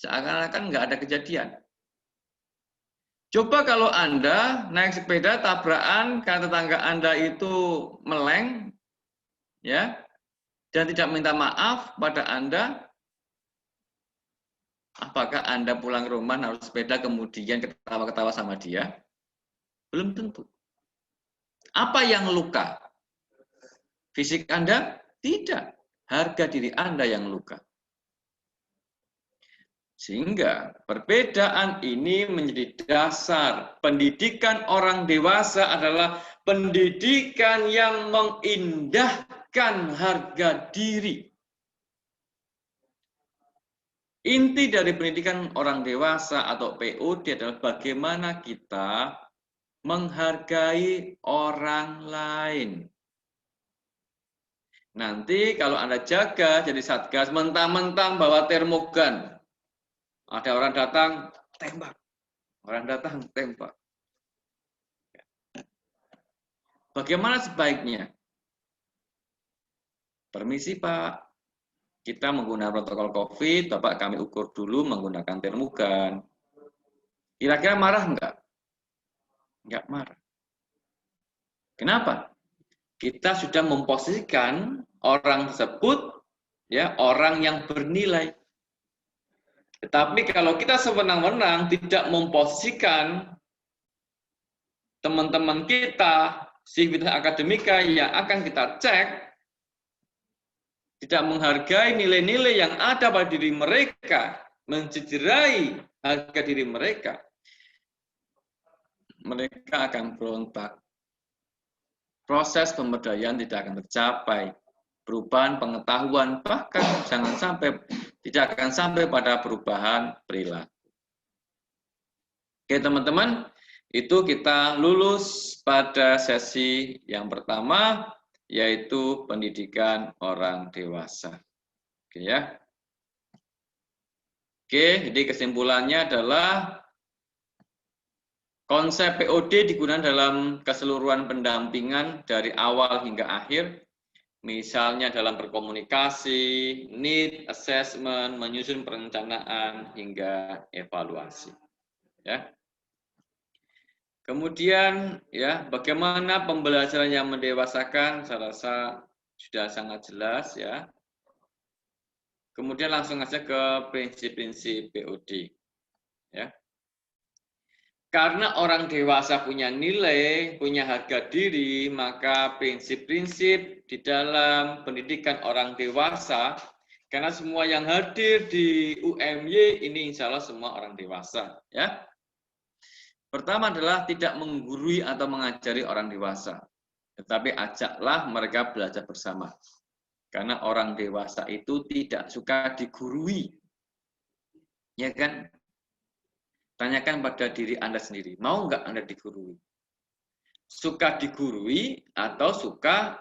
seakan-akan nggak ada kejadian. Coba kalau Anda naik sepeda tabrakan karena tetangga Anda itu meleng, ya, dan tidak minta maaf pada Anda, apakah Anda pulang ke rumah naik sepeda kemudian ketawa-ketawa sama dia? Belum tentu. Apa yang luka? Fisik Anda? Tidak. Harga diri Anda yang luka. Sehingga perbedaan ini menjadi dasar. Pendidikan orang dewasa adalah pendidikan yang mengindahkan harga diri. Inti dari pendidikan orang dewasa atau POD adalah bagaimana kita menghargai orang lain. Nanti kalau Anda jaga jadi satgas, mentang-mentang bawa termogan. Ada orang datang, tembak. Orang datang, tembak. Bagaimana sebaiknya? Permisi Pak, kita menggunakan protokol COVID, Bapak kami ukur dulu menggunakan termogan. Kira-kira marah enggak? Enggak marah. Kenapa? Kita sudah memposisikan orang tersebut, ya, orang yang bernilai. Tetapi kalau kita sewenang-wenang tidak memposisikan teman-teman kita, sivitas akademika yang akan kita cek, tidak menghargai nilai-nilai yang ada pada diri mereka, mencederai harga diri mereka, mereka akan berontak. Proses pemberdayaan tidak akan tercapai. Perubahan pengetahuan bahkan tidak akan sampai pada perubahan perilaku. Oke teman-teman, itu kita lulus pada sesi yang pertama, yaitu pendidikan orang dewasa. Oke ya. Oke, jadi kesimpulannya adalah konsep POD digunakan dalam keseluruhan pendampingan dari awal hingga akhir, misalnya dalam berkomunikasi, need assessment, menyusun perencanaan hingga evaluasi. Ya. Kemudian ya, bagaimana pembelajaran yang mendewasakan, saya rasa sudah sangat jelas ya. Kemudian langsung aja ke prinsip-prinsip POD. Ya. Karena orang dewasa punya nilai, punya harga diri, maka prinsip-prinsip di dalam pendidikan orang dewasa, karena semua yang hadir di UMY ini insya Allah semua orang dewasa. Ya. Pertama adalah tidak menggurui atau mengajari orang dewasa, tetapi ajaklah mereka belajar bersama. Karena orang dewasa itu tidak suka digurui. Ya kan? Tanyakan pada diri Anda sendiri, mau nggak Anda digurui? Suka digurui atau suka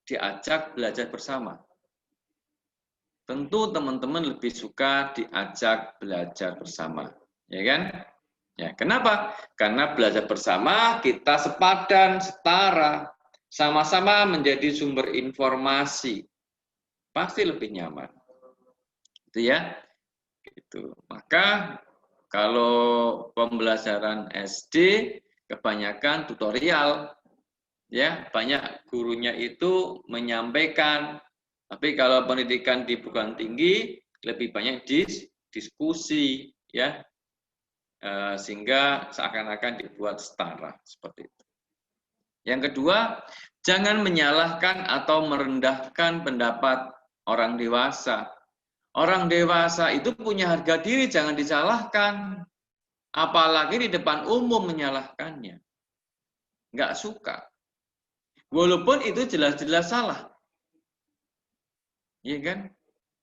diajak belajar bersama? Tentu teman-teman lebih suka diajak belajar bersama. Ya kan? Ya, kenapa? Karena belajar bersama kita sepadan, setara, sama-sama menjadi sumber informasi. Pasti lebih nyaman. Itu ya. Gitu. Maka kalau pembelajaran SD kebanyakan tutorial, ya, banyak gurunya itu menyampaikan. Tapi kalau pendidikan di perguruan tinggi lebih banyak diskusi, ya. Sehingga seakan-akan dibuat setara seperti itu. Yang kedua, jangan menyalahkan atau merendahkan pendapat orang dewasa. Orang dewasa itu punya harga diri, jangan disalahkan. Apalagi di depan umum menyalahkannya. Nggak suka. Walaupun itu jelas-jelas salah. Iya kan?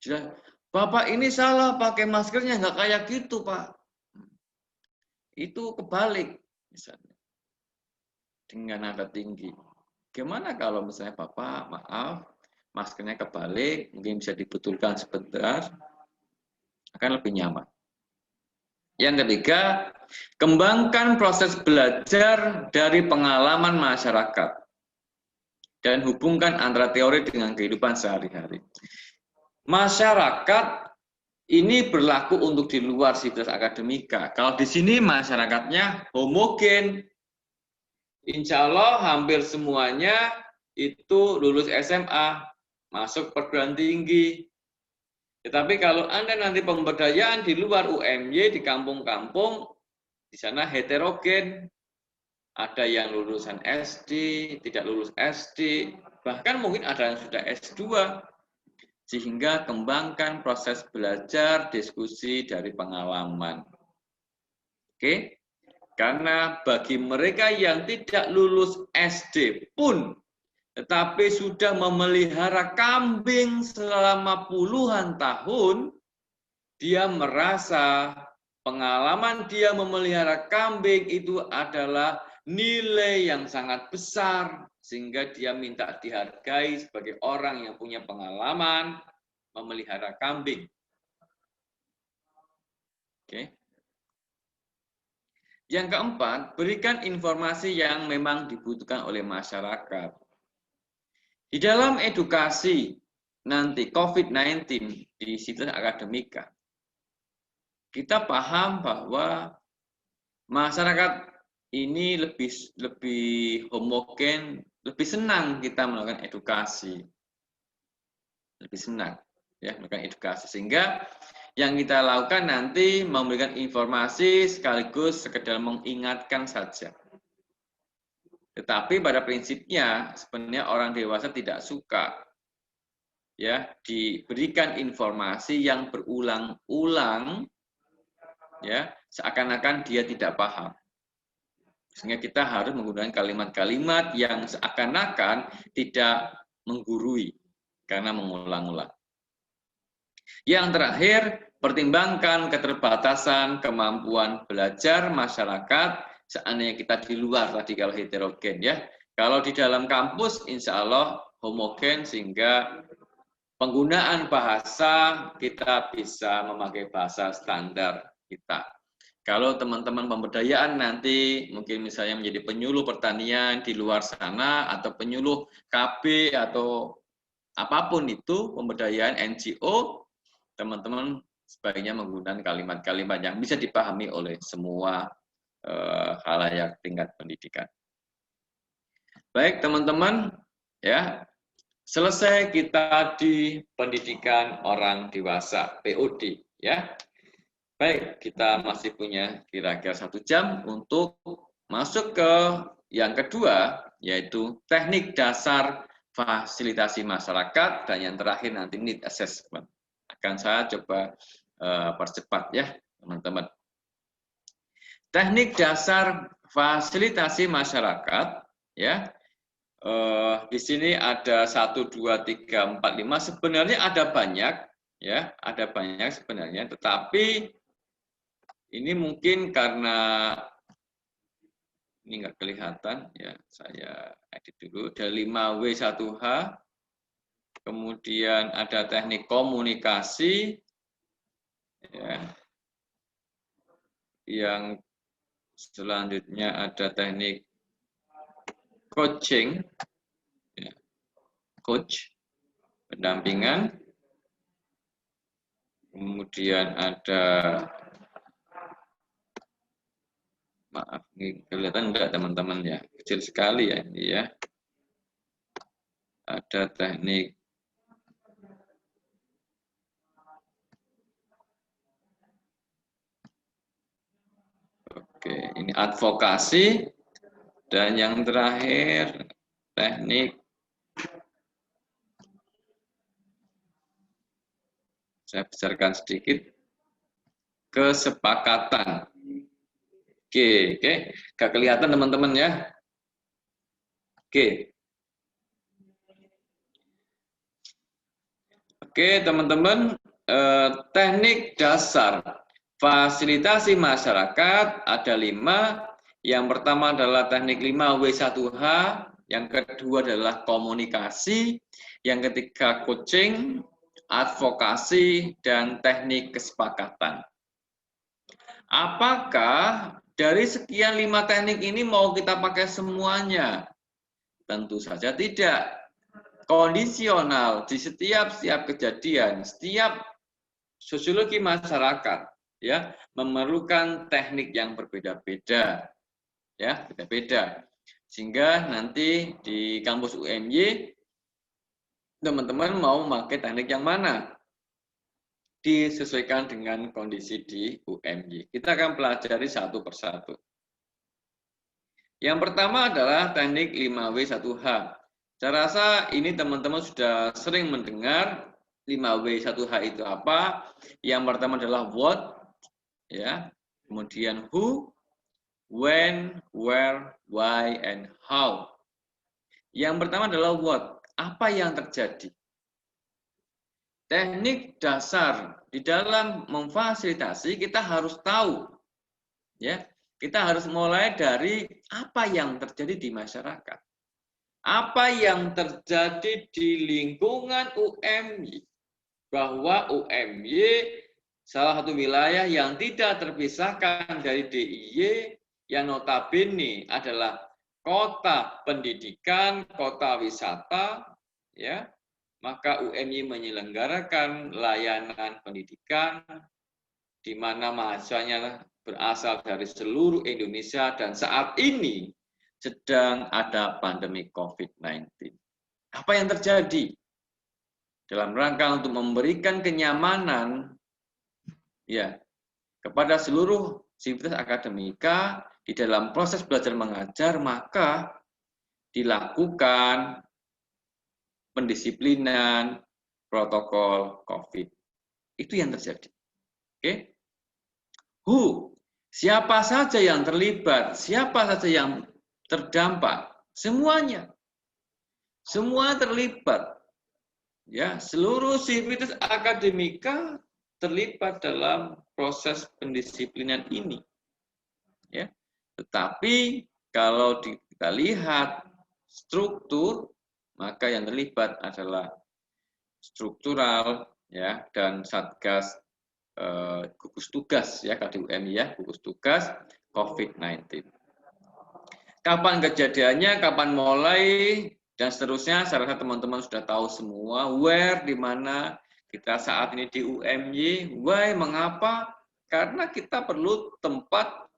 Jelas. Bapak ini salah pakai maskernya, nggak kayak gitu, Pak. Itu kebalik misalnya dengan nada tinggi. Gimana kalau misalnya Bapak maaf maskernya kebalik, mungkin bisa dibetulkan sebentar, akan lebih nyaman. Yang ketiga, kembangkan proses belajar dari pengalaman masyarakat dan hubungkan antara teori dengan kehidupan sehari-hari. Masyarakat ini berlaku untuk di luar sivitas akademika. Kalau di sini masyarakatnya homogen. Insya Allah hampir semuanya itu lulus SMA, masuk perguruan tinggi. Tetapi kalau Anda nanti pemberdayaan di luar UMY, di kampung-kampung, di sana heterogen. Ada yang lulusan SD, tidak lulus SD, bahkan mungkin ada yang sudah S2. Sehingga kembangkan proses belajar, diskusi dari pengalaman. Oke? Karena bagi mereka yang tidak lulus SD pun, tetapi sudah memelihara kambing selama puluhan tahun, dia merasa pengalaman dia memelihara kambing itu adalah nilai yang sangat besar, sehingga dia minta dihargai sebagai orang yang punya pengalaman memelihara kambing. Oke. Yang keempat, berikan informasi yang memang dibutuhkan oleh masyarakat. Di dalam edukasi nanti COVID-19 di situs akademika, kita paham bahwa masyarakat ini lebih homogen, lebih senang kita melakukan edukasi. Lebih senang ya melakukan edukasi, sehingga yang kita lakukan nanti memberikan informasi sekaligus sekedar mengingatkan saja. Tetapi pada prinsipnya sebenarnya orang dewasa tidak suka ya diberikan informasi yang berulang-ulang ya seakan-akan dia tidak paham. Sehingga kita harus menggunakan kalimat-kalimat yang seakan-akan tidak menggurui karena mengulang-ulang. Yang terakhir, pertimbangkan keterbatasan kemampuan belajar masyarakat seandainya kita di luar tadi kalau heterogen ya. Kalau di dalam kampus insya Allah homogen sehingga penggunaan bahasa kita bisa memakai bahasa standar kita. Kalau teman-teman pemberdayaan nanti mungkin misalnya menjadi penyuluh pertanian di luar sana atau penyuluh KB atau apapun itu pemberdayaan NGO, teman-teman sebaiknya menggunakan kalimat-kalimat yang bisa dipahami oleh semua khalayak tingkat pendidikan. Baik teman-teman, ya selesai kita di pendidikan orang dewasa (POD) ya. Baik, kita masih punya kira-kira 1 jam untuk masuk ke yang kedua, yaitu teknik dasar fasilitasi masyarakat, dan yang terakhir nanti need assessment. Akan saya coba percepat ya teman-teman. Teknik dasar fasilitasi masyarakat ya. Di sini ada 1, 2, 3, 4, 5. Sebenarnya ada banyak ya, ada banyak sebenarnya, tetapi ini mungkin karena ini nggak kelihatan ya, saya edit dulu. Ada 5W1H, kemudian ada teknik komunikasi ya. Yang selanjutnya ada teknik coaching, ya. Coach, pendampingan. Kemudian ada, maaf, ini kelihatan enggak teman-teman ya, kecil sekali ya ini ya. Ada teknik ini advokasi, dan yang terakhir teknik, saya besarkan sedikit, kesepakatan. Oke, gak kelihatan teman-teman ya. Oke teman-teman, teknik dasar fasilitasi masyarakat ada 5. Yang pertama adalah teknik 5W1H, yang kedua adalah komunikasi, yang ketiga coaching, advokasi, dan teknik kesepakatan. Apakah dari sekian 5 teknik ini mau kita pakai semuanya? Tentu saja tidak. Kondisional di setiap kejadian, setiap sosiologi masyarakat ya memerlukan teknik yang berbeda-beda. Ya, beda-beda. Sehingga nanti di kampus UMY teman-teman mau memakai teknik yang mana? Disesuaikan dengan kondisi di UMY. Kita akan pelajari satu persatu. Yang pertama adalah teknik 5W1H. Saya rasa ini teman-teman sudah sering mendengar 5W1H itu apa. Yang pertama adalah what, ya, kemudian who, when, where, why, and how. Yang pertama adalah what, apa yang terjadi. Teknik dasar di dalam memfasilitasi kita harus tahu, ya, kita harus mulai dari apa yang terjadi di masyarakat, apa yang terjadi di lingkungan UMY, bahwa UMY salah satu wilayah yang tidak terpisahkan dari DIY, yang notabene adalah kota pendidikan, kota wisata, ya. Maka UMY menyelenggarakan layanan pendidikan di mana mahasiswanya berasal dari seluruh Indonesia dan saat ini sedang ada pandemi COVID-19. Apa yang terjadi? Dalam rangka untuk memberikan kenyamanan ya kepada seluruh sivitas akademika di dalam proses belajar mengajar, maka dilakukan pendisiplinan protokol COVID. Itu yang terjadi. Oke? Siapa saja yang terlibat, siapa saja yang terdampak, semuanya. Semua terlibat. Ya, seluruh sivitas akademika terlibat dalam proses pendisiplinan ini. Ya. Tetapi kalau kita lihat struktur, maka yang terlibat adalah struktural ya dan Satgas gugus tugas ya KDUM ya, gugus tugas COVID-19. Kapan kejadiannya, kapan mulai dan seterusnya, saya rasa teman-teman sudah tahu semua where di mana kita saat ini di UMY. Why, mengapa? Karena kita perlu tempat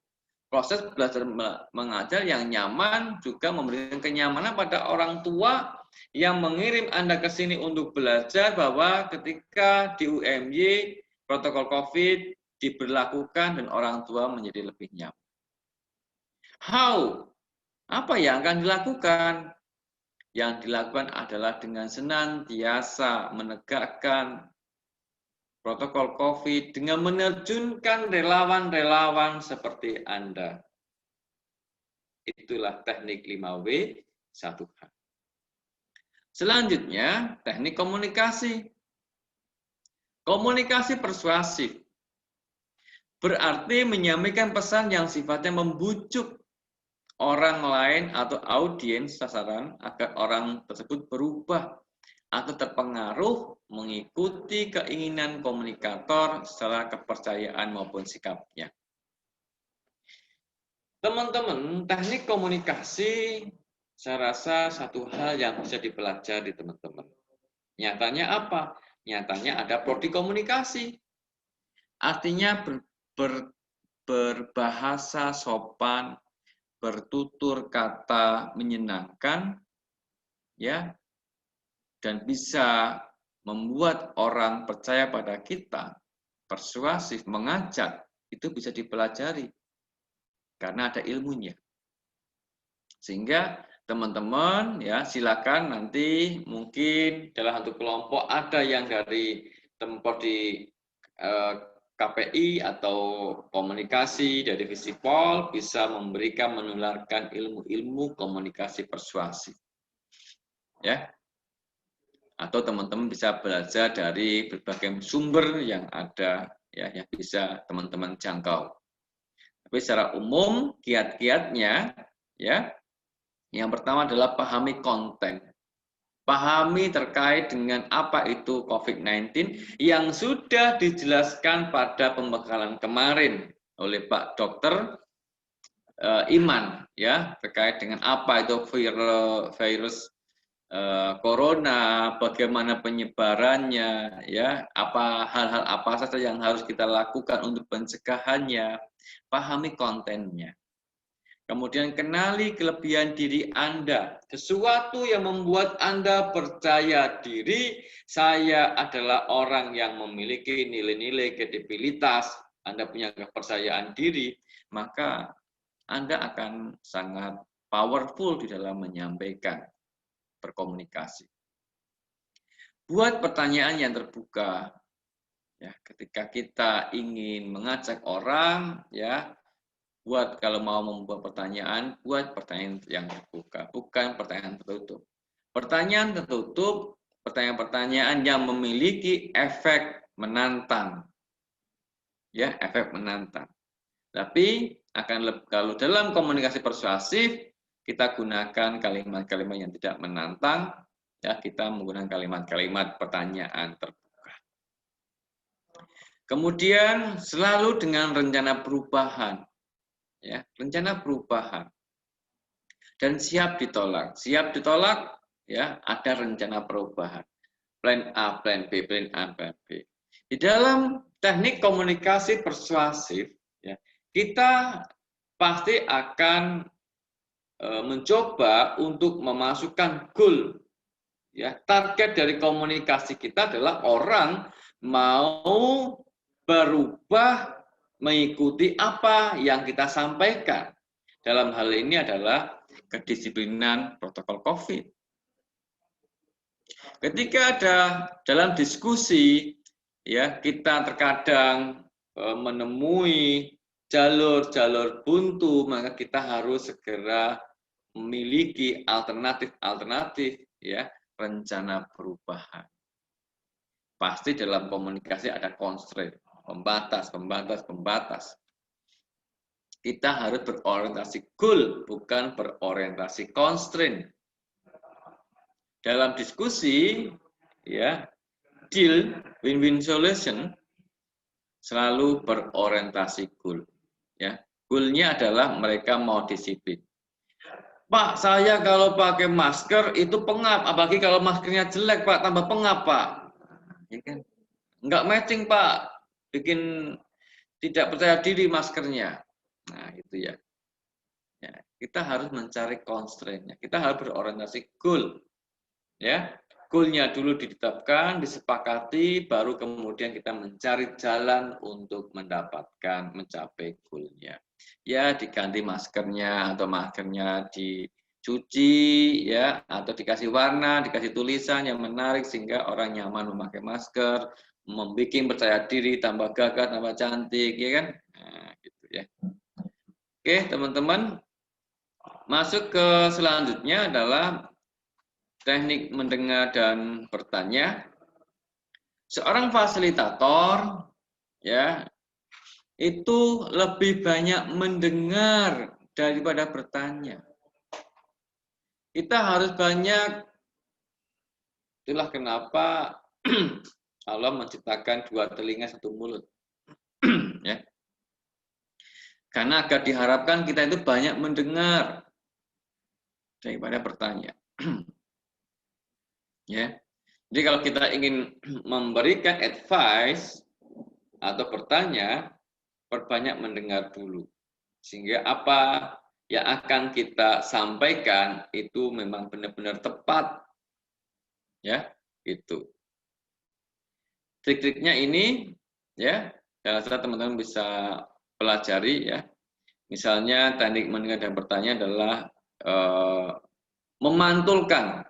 proses belajar mengajar yang nyaman, juga memberikan kenyamanan pada orang tua yang mengirim Anda ke sini untuk belajar, bahwa ketika di UMY protokol COVID diberlakukan dan orang tua menjadi lebih nyaman. How? Apa yang akan dilakukan? Yang dilakukan adalah dengan senantiasa menegakkan protokol COVID dengan menerjunkan relawan-relawan seperti Anda. Itulah teknik 5W 1H. Selanjutnya, teknik komunikasi. Komunikasi persuasif berarti menyampaikan pesan yang sifatnya membujuk orang lain atau audiens sasaran agar orang tersebut berubah atau terpengaruh mengikuti keinginan komunikator secara kepercayaan maupun sikapnya. Teman-teman, teknik komunikasi saya rasa satu hal yang bisa dipelajari teman-teman. Nyatanya apa? Nyatanya ada prodi komunikasi. Artinya berbahasa sopan, bertutur kata menyenangkan, ya, dan bisa membuat orang percaya pada kita, persuasif, mengajak, itu bisa dipelajari karena ada ilmunya. Sehingga teman-teman ya silakan nanti mungkin dalam satu kelompok ada yang dari tempat di KPI atau komunikasi dari Visipol bisa memberikan menularkan ilmu-ilmu komunikasi persuasif. Ya. Atau teman-teman bisa belajar dari berbagai sumber yang ada ya yang bisa teman-teman jangkau. Tapi secara umum kiat-kiatnya ya yang pertama adalah pahami konten. Pahami terkait dengan apa itu COVID-19 yang sudah dijelaskan pada pembekalan kemarin oleh Pak Dr. Iman ya terkait dengan apa itu virus corona, bagaimana penyebarannya, ya, hal-hal apa saja yang harus kita lakukan untuk pencegahannya, pahami kontennya. Kemudian kenali kelebihan diri Anda, sesuatu yang membuat Anda percaya diri, saya adalah orang yang memiliki nilai-nilai kredibilitas, Anda punya kepercayaan diri, maka Anda akan sangat powerful di dalam menyampaikan, berkomunikasi. Buat pertanyaan yang terbuka, ya, ketika kita ingin mengajak orang, ya, buat kalau mau membuat pertanyaan, buat pertanyaan yang terbuka, bukan pertanyaan tertutup. Pertanyaan tertutup, pertanyaan-pertanyaan yang memiliki efek menantang. Ya, efek menantang. Tapi kalau dalam komunikasi persuasif kita gunakan kalimat-kalimat yang tidak menantang, ya kita menggunakan kalimat-kalimat pertanyaan terbuka. Kemudian selalu dengan rencana perubahan, ya rencana perubahan dan siap ditolak, ya ada rencana perubahan, plan A, plan B, plan A, plan B. Di dalam teknik komunikasi persuasif, ya kita pasti akan mencoba untuk memasukkan goal, ya target dari komunikasi kita adalah orang mau berubah mengikuti apa yang kita sampaikan. Dalam hal ini adalah kedisiplinan protokol COVID. Ketika ada dalam diskusi, ya kita terkadang menemui jalur-jalur buntu, maka kita harus segera memiliki alternatif-alternatif, ya rencana perubahan. Pasti dalam komunikasi ada constraint, pembatas. Kita harus berorientasi goal, bukan berorientasi constraint. Dalam diskusi, ya deal, win-win solution, selalu berorientasi goal. Ya, goalnya adalah mereka mau disiplin. Pak, saya kalau pakai masker itu pengap, apalagi kalau maskernya jelek, Pak, tambah pengap, Pak. Ya kan? Enggak matching, Pak, bikin tidak percaya diri maskernya. Nah, itu ya. Ya, kita harus mencari constraint-nya. Kita harus berorientasi goal. Ya, goal-nya dulu ditetapkan, disepakati, baru kemudian kita mencari jalan untuk mencapai goal-nya. Ya, diganti maskernya atau maskernya dicuci, ya, atau dikasih warna, dikasih tulisan yang menarik sehingga orang nyaman memakai masker, membuat percaya diri, tambah gagah, tambah cantik, ya kan? Nah, gitu ya. Oke, teman-teman, masuk ke selanjutnya adalah teknik mendengar dan bertanya. Seorang fasilitator, ya, itu lebih banyak mendengar daripada bertanya. Kita harus banyak, itulah kenapa Allah menciptakan 2 telinga 1 mulut. Ya. Karena agar diharapkan kita itu banyak mendengar daripada bertanya. Ya. Jadi kalau kita ingin memberikan advice atau bertanya, perbanyak mendengar dulu. Sehingga apa yang akan kita sampaikan itu memang benar-benar tepat. Ya, itu. Trik-triknya ini ya, saya teman-teman bisa pelajari ya. Misalnya teknik mendengar dan bertanya adalah memantulkan.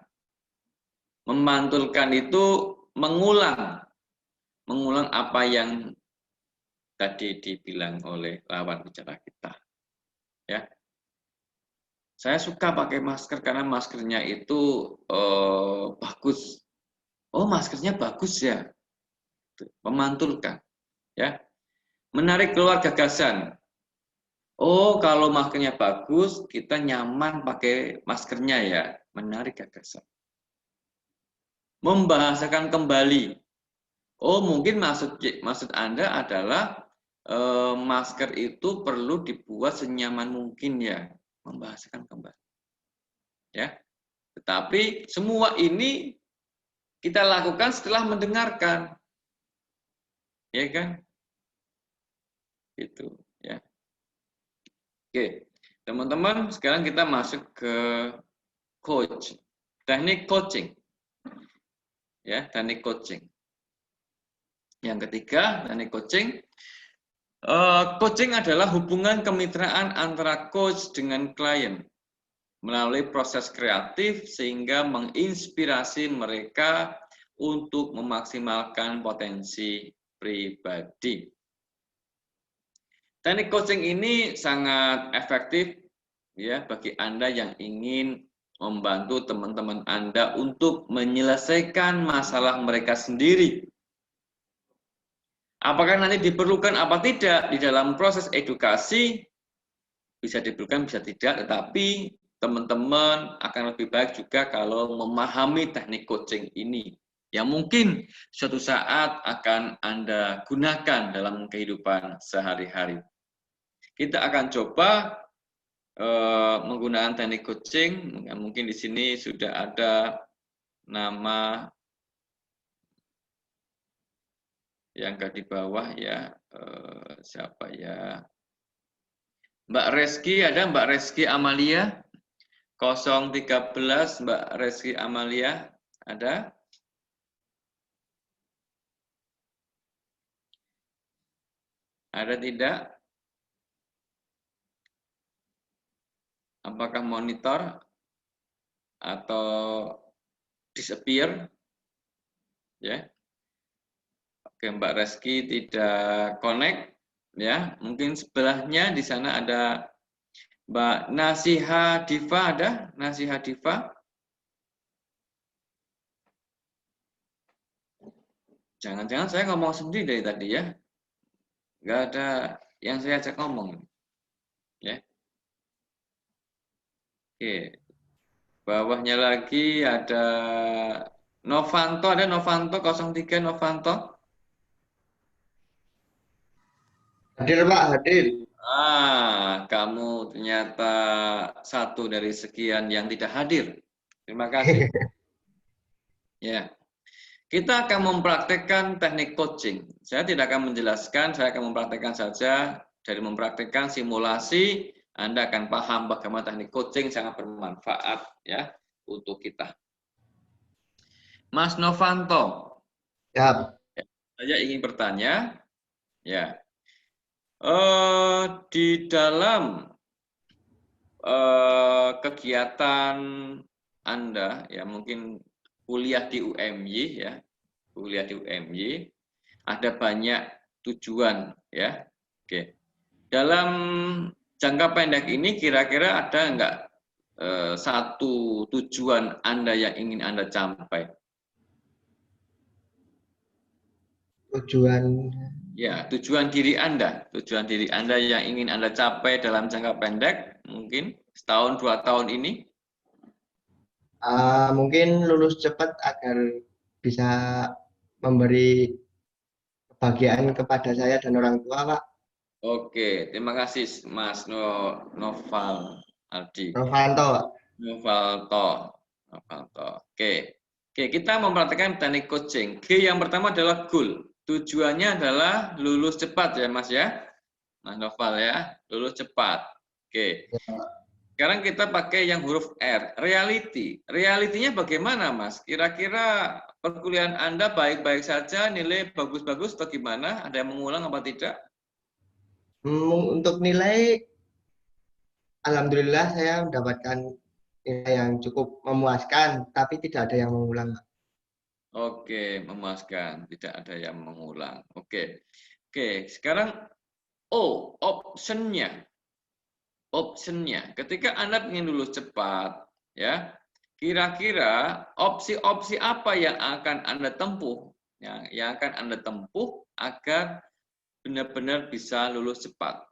Memantulkan itu mengulang apa yang tadi dibilang oleh lawan bicara kita. Ya. Saya suka pakai masker karena maskernya itu bagus. Oh, maskernya bagus ya. Memantulkan. Ya. Menarik keluar gagasan. Oh, kalau maskernya bagus, kita nyaman pakai maskernya ya. Menarik gagasan. Membahasakan kembali. Oh, mungkin maksud Anda adalah masker itu perlu dibuat senyaman mungkin ya. Membahasakan kembali. Ya. Tetapi semua ini kita lakukan setelah mendengarkan. Ya kan? Itu ya. Oke, teman-teman, sekarang kita masuk ke coach. Teknik coaching. Ya, teknik coaching. Yang ketiga, teknik coaching. Coaching adalah hubungan kemitraan antara coach dengan klien melalui proses kreatif sehingga menginspirasi mereka untuk memaksimalkan potensi pribadi. Teknik coaching ini sangat efektif ya bagi Anda yang ingin membantu teman-teman Anda untuk menyelesaikan masalah mereka sendiri. Apakah nanti diperlukan apa tidak di dalam proses edukasi? Bisa diperlukan, bisa tidak, tetapi teman-teman akan lebih baik juga kalau memahami teknik coaching ini yang mungkin suatu saat akan Anda gunakan dalam kehidupan sehari-hari. Kita akan coba menggunakan teknik coaching. Mungkin di sini sudah ada nama yang di bawah ya, siapa ya? Mbak Reski, ada Mbak Reski Amalia? 013 Mbak Reski Amalia, ada? Ada tidak? Apakah monitor atau disappear? Ya. Oke, Mbak Reski tidak connect, ya. Mungkin sebelahnya di sana ada Mbak Nasiha Diva, ada Nasiha Diva? Jangan-jangan saya ngomong sendiri dari tadi ya. Nggak ada yang saya ajak ngomong. Ya. Oke. Bawahnya lagi ada Novanto, ada Novanto 03 Novanto?
Hadir Pak, hadir.
Kamu ternyata satu dari sekian yang tidak hadir. Terima kasih. Ya. Kita akan mempraktekkan teknik coaching. Saya tidak akan menjelaskan, saya akan mempraktekkan saja. Dari mempraktekkan simulasi, Anda akan paham bagaimana teknik coaching sangat bermanfaat ya untuk kita. Mas Novanto.
Ya.
Saya ingin bertanya, ya. Di dalam kegiatan Anda, ya mungkin kuliah di UMY, ya, kuliah di UMY, ada banyak tujuan, ya. Oke. Dalam jangka pendek ini kira-kira ada enggak satu tujuan Anda yang ingin Anda capai?
Tujuan?
Ya, tujuan diri Anda yang ingin Anda capai dalam jangka pendek, mungkin setahun, 2 tahun ini?
Mungkin lulus cepat agar bisa memberi kebahagiaan kepada saya dan orang tua, Pak.
Oke, terima kasih Mas Noval Aldi.
Novanto.
Novalto. Oke, kita mempraktikkan teknik coaching. G yang pertama adalah goal. Tujuannya adalah lulus cepat ya Mas ya, Mas Noval ya, lulus cepat. Oke. Sekarang kita pakai yang huruf R, reality. Realitinya bagaimana Mas? Kira-kira perkuliahan Anda baik-baik saja, nilai bagus-bagus atau gimana? Ada yang mengulang apa tidak?
Untuk nilai, alhamdulillah saya mendapatkan nilai yang cukup memuaskan, tapi tidak ada yang mengulang.
Oke, memuaskan, tidak ada yang mengulang. Oke, sekarang O, optionnya. Ketika Anda ingin lulus cepat, ya, kira-kira opsi-opsi apa yang akan Anda tempuh, ya, yang akan Anda tempuh agar benar-benar bisa lulus cepat?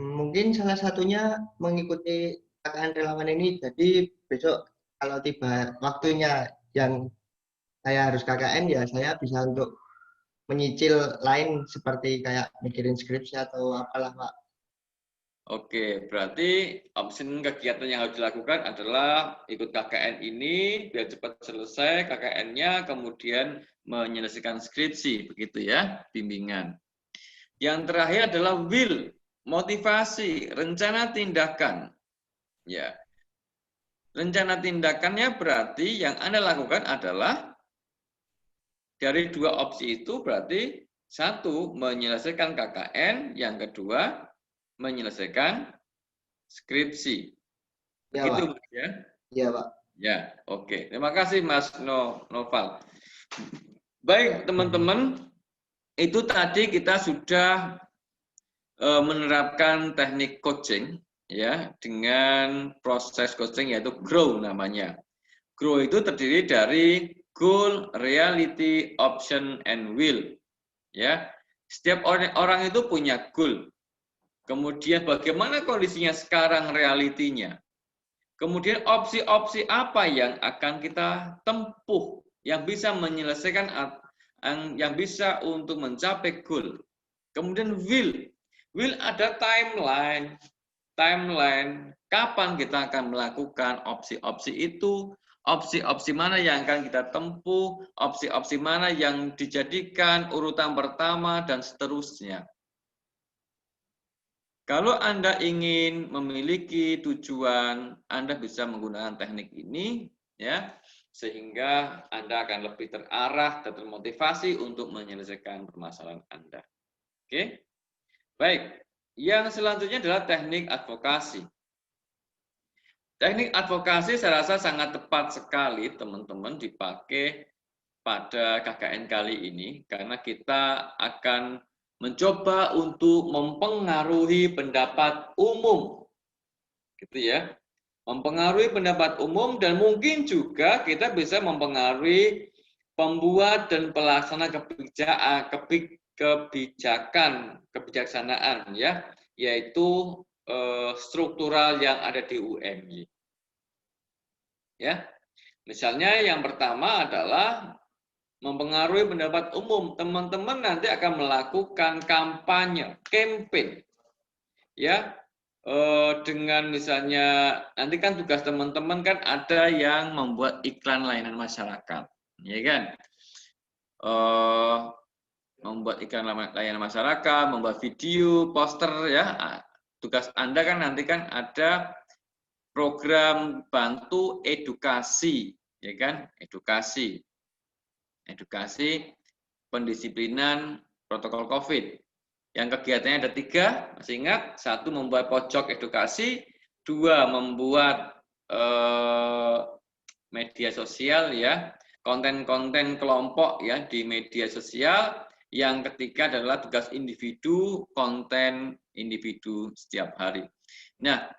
Mungkin salah satunya mengikuti KKN relawan ini. Jadi besok kalau tiba waktunya yang saya harus KKN, ya saya bisa untuk menyicil lain seperti kayak mikirin skripsi atau apalah Pak.
Oke, berarti opsi kegiatan yang harus dilakukan adalah ikut KKN ini biar cepat selesai KKN-nya, kemudian menyelesaikan skripsi, begitu ya, bimbingan. Yang terakhir adalah will, motivasi, rencana tindakan. Ya. Rencana tindakannya berarti yang Anda lakukan adalah dari 2 opsi itu berarti 1 menyelesaikan KKN, yang kedua menyelesaikan skripsi. Begitu Mas ya?
Iya Pak.
Ya, oke. Terima kasih Mas Noval. Baik teman-teman, itu tadi kita sudah menerapkan teknik coaching ya dengan proses coaching yaitu GROW namanya. GROW itu terdiri dari goal, reality, option, and will. Ya, setiap orang itu punya goal. Kemudian bagaimana kondisinya sekarang, realitinya. Kemudian opsi-opsi apa yang akan kita tempuh yang bisa menyelesaikan, yang bisa untuk mencapai goal. Kemudian will ada timeline kapan kita akan melakukan opsi-opsi itu, opsi-opsi mana yang akan kita tempuh, opsi-opsi mana yang dijadikan urutan pertama, dan seterusnya. Kalau Anda ingin memiliki tujuan, Anda bisa menggunakan teknik ini, ya, sehingga Anda akan lebih terarah dan termotivasi untuk menyelesaikan permasalahan Anda. Oke, baik. Yang selanjutnya adalah teknik advokasi. Teknik advokasi saya rasa sangat tepat sekali teman-teman dipakai pada KKN kali ini, karena kita akan mencoba untuk mempengaruhi pendapat umum, gitu ya, mempengaruhi pendapat umum, dan mungkin juga kita bisa mempengaruhi pembuat dan pelaksana kebijaksanaan, ya, yaitu struktural yang ada di UMY. Ya, misalnya yang pertama adalah mempengaruhi pendapat umum. Teman-teman nanti akan melakukan kampanye, campaign, ya, dengan misalnya nanti kan tugas teman-teman kan ada yang membuat iklan layanan masyarakat, ya kan, membuat iklan layanan masyarakat, membuat video, poster, ya. Tugas Anda kan nanti kan ada program bantu edukasi, ya kan, edukasi pendisiplinan protokol COVID. Yang kegiatannya ada 3, masih ingat? 1, membuat pojok edukasi, 2, membuat media sosial, ya, konten-konten kelompok, ya, di media sosial. Yang ketiga adalah tugas individu, konten individu setiap hari. Nah,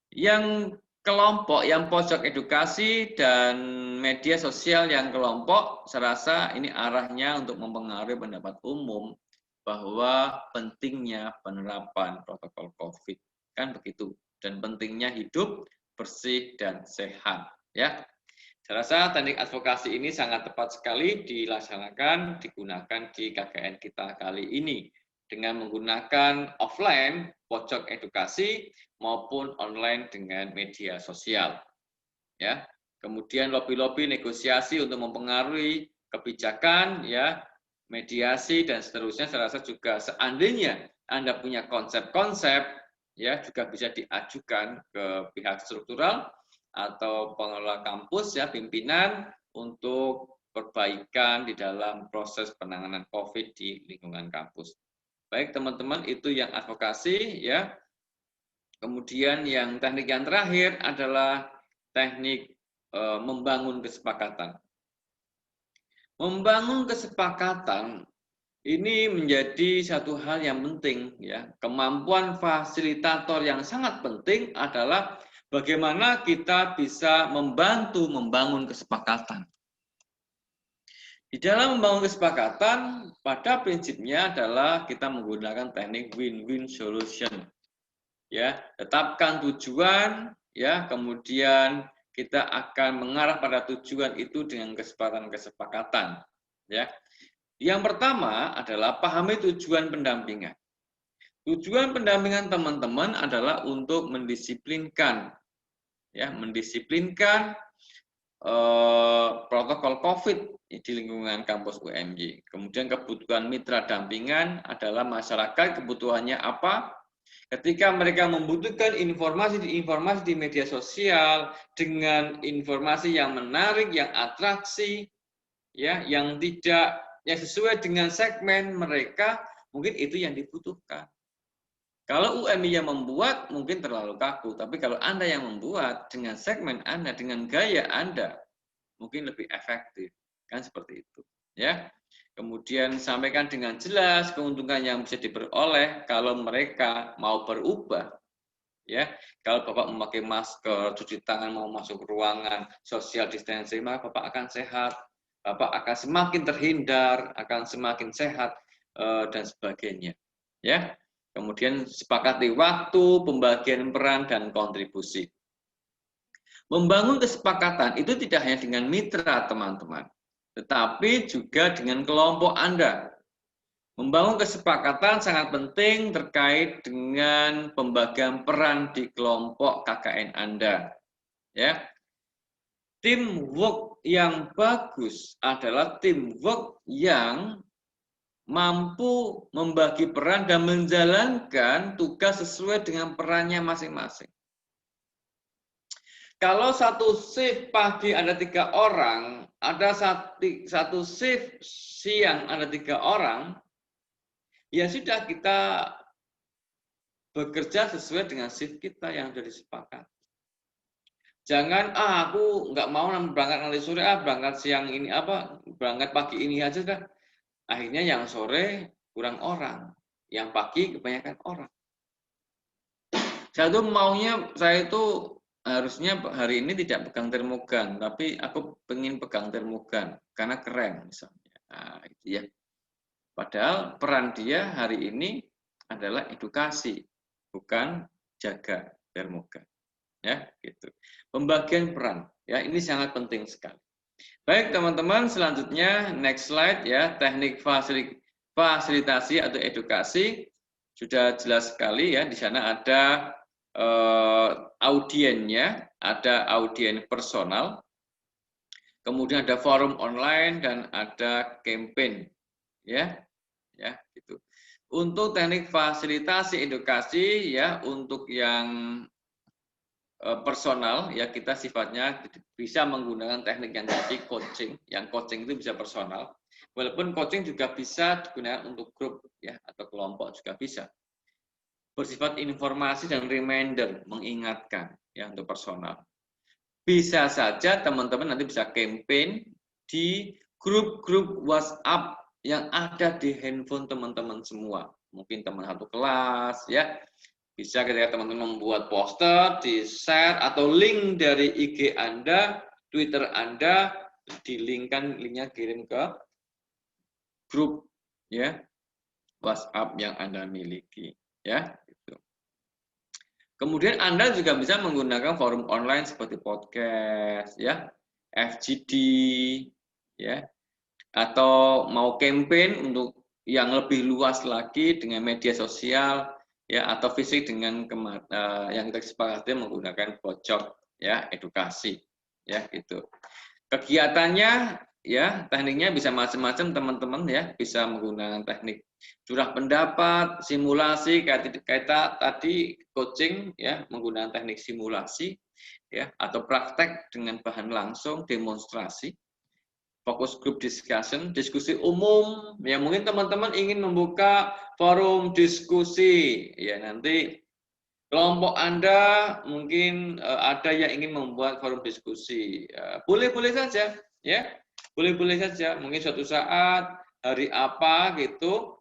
yang kelompok, yang pojok edukasi dan media sosial yang kelompok, saya rasa ini arahnya untuk mempengaruhi pendapat umum bahwa pentingnya penerapan protokol COVID, kan begitu, dan pentingnya hidup bersih dan sehat, ya. Saya rasa teknik advokasi ini sangat tepat sekali dilaksanakan, digunakan di KKN kita kali ini dengan menggunakan offline pojok edukasi maupun online dengan media sosial, ya. Kemudian lobby-lobby negosiasi untuk mempengaruhi kebijakan, ya, mediasi dan seterusnya. Saya rasa juga seandainya Anda punya konsep-konsep, ya, juga bisa diajukan ke pihak struktural atau pengelola kampus, ya, pimpinan, untuk perbaikan di dalam proses penanganan COVID di lingkungan kampus. Baik teman-teman, itu yang advokasi, ya. Kemudian yang teknik yang terakhir adalah teknik membangun kesepakatan. Membangun kesepakatan ini menjadi satu hal yang penting, ya. Kemampuan fasilitator yang sangat penting adalah bagaimana kita bisa membantu membangun kesepakatan. Di dalam membangun kesepakatan, pada prinsipnya adalah kita menggunakan teknik win-win solution. Ya, tetapkan tujuan, ya, kemudian kita akan mengarah pada tujuan itu dengan kesepakatan, ya. Yang pertama adalah pahami tujuan pendampingan. Tujuan pendampingan teman-teman adalah untuk mendisiplinkan, ya, mendisiplinkan protokol COVID di lingkungan kampus UMY. Kemudian kebutuhan mitra dampingan adalah masyarakat, kebutuhannya apa? Ketika mereka membutuhkan informasi di media sosial dengan informasi yang menarik, yang atraksi, ya, yang tidak, yang sesuai dengan segmen mereka, mungkin itu yang dibutuhkan. Kalau UMY yang membuat mungkin terlalu kaku, tapi kalau Anda yang membuat dengan segmen Anda, dengan gaya Anda, mungkin lebih efektif, kan seperti itu, ya. Kemudian sampaikan dengan jelas keuntungan yang bisa diperoleh kalau mereka mau berubah, ya. Kalau Bapak memakai masker, cuci tangan, mau masuk ruangan, social distancing, maka Bapak akan sehat, Bapak akan semakin terhindar, akan semakin sehat. dan sebagainya. Ya. Kemudian sepakati waktu, pembagian peran, dan kontribusi. Membangun kesepakatan itu tidak hanya dengan mitra teman-teman, tetapi juga dengan kelompok Anda. Membangun kesepakatan sangat penting terkait dengan pembagian peran di kelompok KKN Anda. Ya. Teamwork yang bagus adalah teamwork yang mampu membagi peran dan menjalankan tugas sesuai dengan perannya masing-masing. Kalau satu shift pagi ada 3 orang, ada satu shift siang ada 3 orang, ya sudah kita bekerja sesuai dengan shift kita yang sudah disepakati. Jangan, aku nggak mau berangkat nanti sore, berangkat siang ini berangkat pagi ini aja dah. Akhirnya yang sore kurang orang, yang pagi kebanyakan orang. Saya itu harusnya hari ini tidak pegang termogan, tapi aku pengen pegang termogan karena keren misalnya. Nah, itu ya. Padahal peran dia hari ini adalah edukasi, bukan jaga termogan. Ya, gitu. Pembagian peran, ya ini sangat penting sekali. Baik teman-teman, selanjutnya next slide ya, teknik fasilitasi atau edukasi sudah jelas sekali ya. Di sana ada audiennya, ada audien personal, kemudian ada forum online dan ada campaign ya, gitu. Untuk teknik fasilitasi edukasi ya, untuk yang personal ya, kita sifatnya bisa menggunakan teknik yang tadi coaching. Yang coaching itu bisa personal, walaupun coaching juga bisa digunakan untuk grup ya atau kelompok juga bisa. Bersifat informasi dan reminder, mengingatkan ya untuk personal. Bisa saja teman-teman nanti bisa campaign di grup-grup WhatsApp yang ada di handphone teman-teman semua. Mungkin teman satu kelas ya. Bisa ketika teman-teman membuat poster, di-share, atau link dari IG Anda, Twitter Anda, linknya kirim ke grup ya WhatsApp yang Anda miliki. Ya, gitu. Kemudian Anda juga bisa menggunakan forum online seperti podcast, ya, FGD, ya, atau mau campaign untuk yang lebih luas lagi dengan media sosial. Ya, atau fisik dengan yang kita sepakati menggunakan pojok ya edukasi ya gitu. Kegiatannya ya tekniknya bisa macam-macam teman-teman ya, bisa menggunakan teknik curah pendapat, simulasi kayak tadi coaching ya menggunakan teknik simulasi ya, atau praktek dengan bahan langsung, demonstrasi. Fokus group discussion, diskusi umum, ya mungkin teman-teman ingin membuka forum diskusi, ya nanti kelompok Anda mungkin ada yang ingin membuat forum diskusi, boleh-boleh saja, ya boleh-boleh saja, mungkin suatu saat hari apa gitu,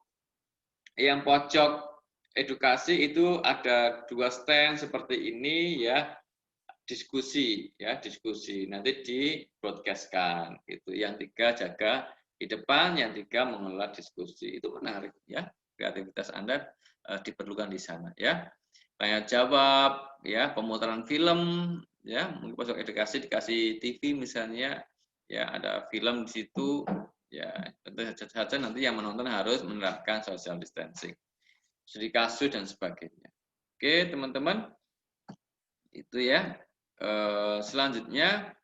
yang pojok edukasi itu ada 2 stand seperti ini ya. Diskusi ya, diskusi nanti di broadcastkan gitu. Yang 3 jaga di depan, yang 3 mengelola diskusi. Itu menarik ya, kreativitas Anda diperlukan di sana ya. Tanya jawab ya, pemutaran film ya, mungkin pojok edukasi dikasih TV misalnya ya, ada film di situ ya, tentu saja nanti yang menonton harus menerapkan social distancing, studi kasus dan sebagainya. Oke teman-teman, itu ya. Selanjutnya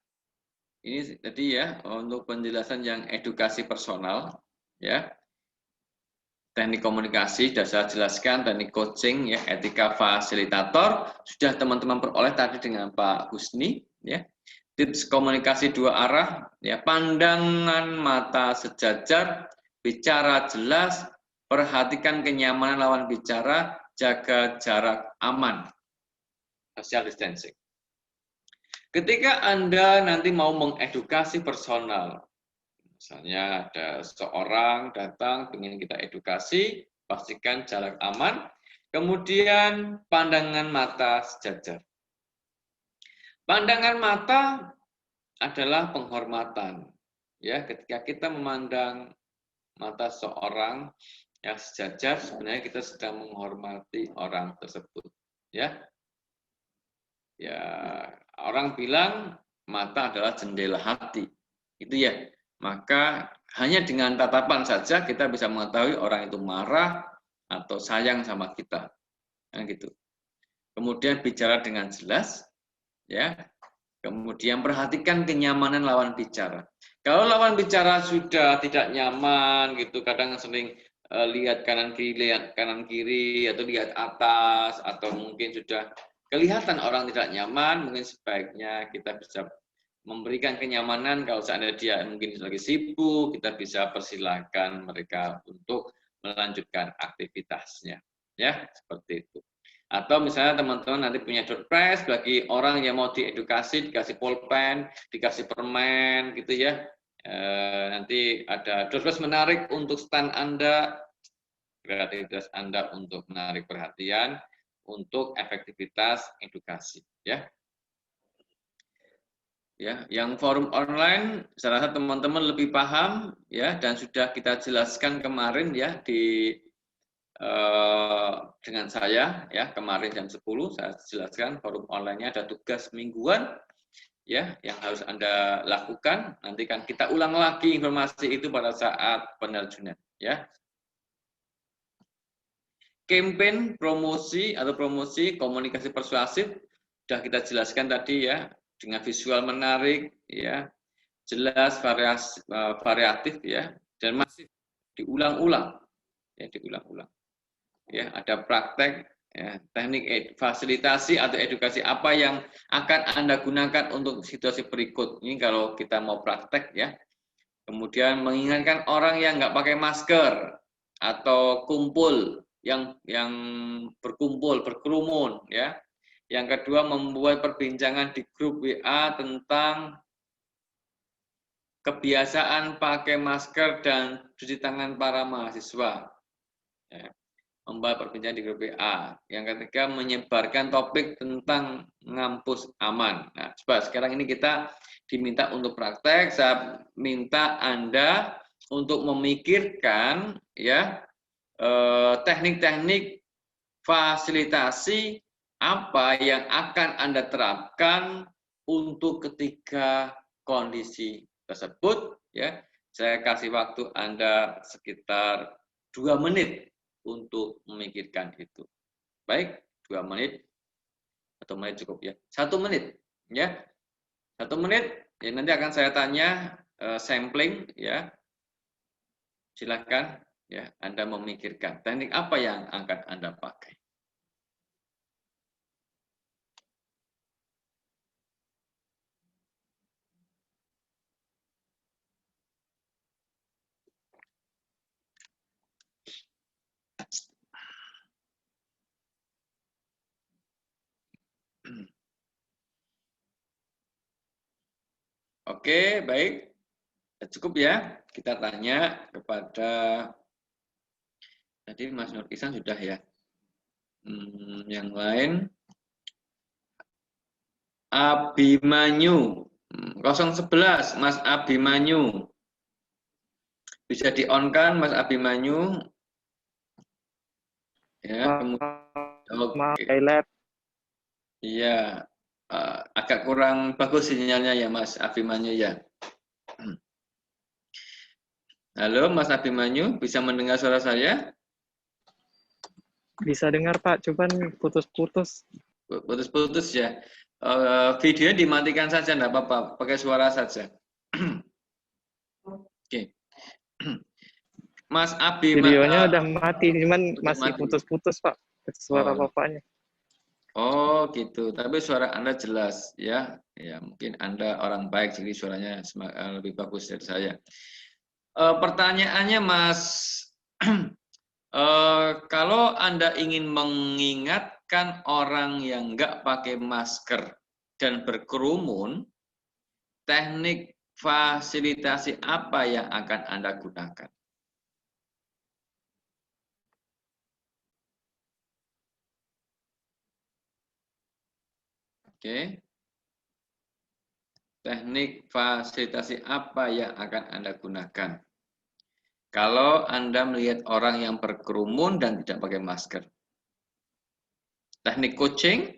ini tadi ya untuk penjelasan yang edukasi personal ya, teknik komunikasi sudah saya jelaskan, teknik coaching ya, etika fasilitator sudah teman-teman peroleh tadi dengan Pak Husni ya, tips komunikasi 2 arah ya, pandangan mata sejajar, bicara jelas, perhatikan kenyamanan lawan bicara, jaga jarak aman, social distancing. Ketika Anda nanti mau mengedukasi personal, misalnya ada seorang datang ingin kita edukasi, pastikan jarak aman, kemudian pandangan mata sejajar. Pandangan mata adalah penghormatan. Ya, ketika kita memandang mata seorang, yang sejajar, sebenarnya kita sedang menghormati orang tersebut. Ya, ya orang bilang mata adalah jendela hati, itu ya. Maka hanya dengan tatapan saja kita bisa mengetahui orang itu marah atau sayang sama kita, kan gitu. Kemudian bicara dengan jelas, ya. Kemudian perhatikan kenyamanan lawan bicara. Kalau lawan bicara sudah tidak nyaman gitu, kadang sering lihat kanan kiri atau lihat atas, atau mungkin sudah kelihatan orang tidak nyaman, mungkin sebaiknya kita bisa memberikan kenyamanan. Kalau seandainya dia mungkin lagi sibuk, kita bisa persilahkan mereka untuk melanjutkan aktivitasnya, ya seperti itu. Atau misalnya teman-teman nanti punya door prize bagi orang yang mau diedukasi, dikasih pulpen, dikasih permen gitu ya. Nanti ada door prize menarik untuk stand Anda, kreativitas Anda untuk menarik perhatian, untuk efektivitas edukasi ya. Ya, yang forum online saya rasa teman-teman lebih paham ya, dan sudah kita jelaskan kemarin ya di dengan saya ya, kemarin jam 10 saya jelaskan forum online-nya ada tugas mingguan ya yang harus Anda lakukan. Nanti kan kita ulang lagi informasi itu pada saat penerjunan ya. Campaign promosi atau promosi komunikasi persuasif sudah kita jelaskan tadi ya, dengan visual menarik ya, jelas, variatif ya, dan masih diulang-ulang ya, diulang-ulang. Ya, ada praktek ya, teknik fasilitasi atau edukasi apa yang akan Anda gunakan untuk situasi berikut. Ini kalau kita mau praktek ya. Kemudian mengingatkan orang yang nggak pakai masker atau kumpul yang berkumpul, berkerumun ya. Yang kedua, membuat perbincangan di grup WA tentang kebiasaan pakai masker dan cuci tangan para mahasiswa. Ya. Membuat perbincangan di grup WA. Yang ketiga, menyebarkan topik tentang ngampus aman. Nah, coba sekarang ini kita diminta untuk praktek. Saya minta Anda untuk memikirkan ya teknik-teknik fasilitasi apa yang akan Anda terapkan untuk ketiga kondisi tersebut ya. Saya kasih waktu Anda sekitar 2 menit untuk memikirkan itu. Baik, 2 menit atau menit cukup ya. 1 menit ya. 1 menit ya, nanti akan saya tanya sampling ya. Silakan ya, Anda memikirkan teknik apa yang akan Anda pakai. Oke, baik. Cukup ya. Kita tanya kepada tadi Mas Nur Ihsan sudah ya. Yang lain Abimanyu 011 Mas Abimanyu. Bisa di-on-kan Mas Abimanyu. Ya, kemudian
highlight.
Iya, agak kurang bagus sinyalnya ya Mas Abimanyu ya. Halo Mas Abimanyu, bisa mendengar suara saya?
Bisa dengar Pak, cuman putus-putus.
Putus-putus ya. Videonya dimatikan saja, enggak apa-apa, pakai suara saja. Oke. Mas Abimanyu.
Videonya udah mati, cuman masih
mati.
putus-putus Pak, suara bapaknya.
Oh gitu, tapi suara Anda jelas ya. Ya mungkin Anda orang baik, jadi suaranya lebih bagus dari saya. Pertanyaannya Mas, kalau Anda ingin mengingatkan orang yang nggak pakai masker dan berkerumun, teknik fasilitasi apa yang akan Anda gunakan? Oke. Teknik fasilitasi apa yang akan Anda gunakan? kalau Anda melihat orang yang berkerumun dan tidak pakai masker. Teknik coaching,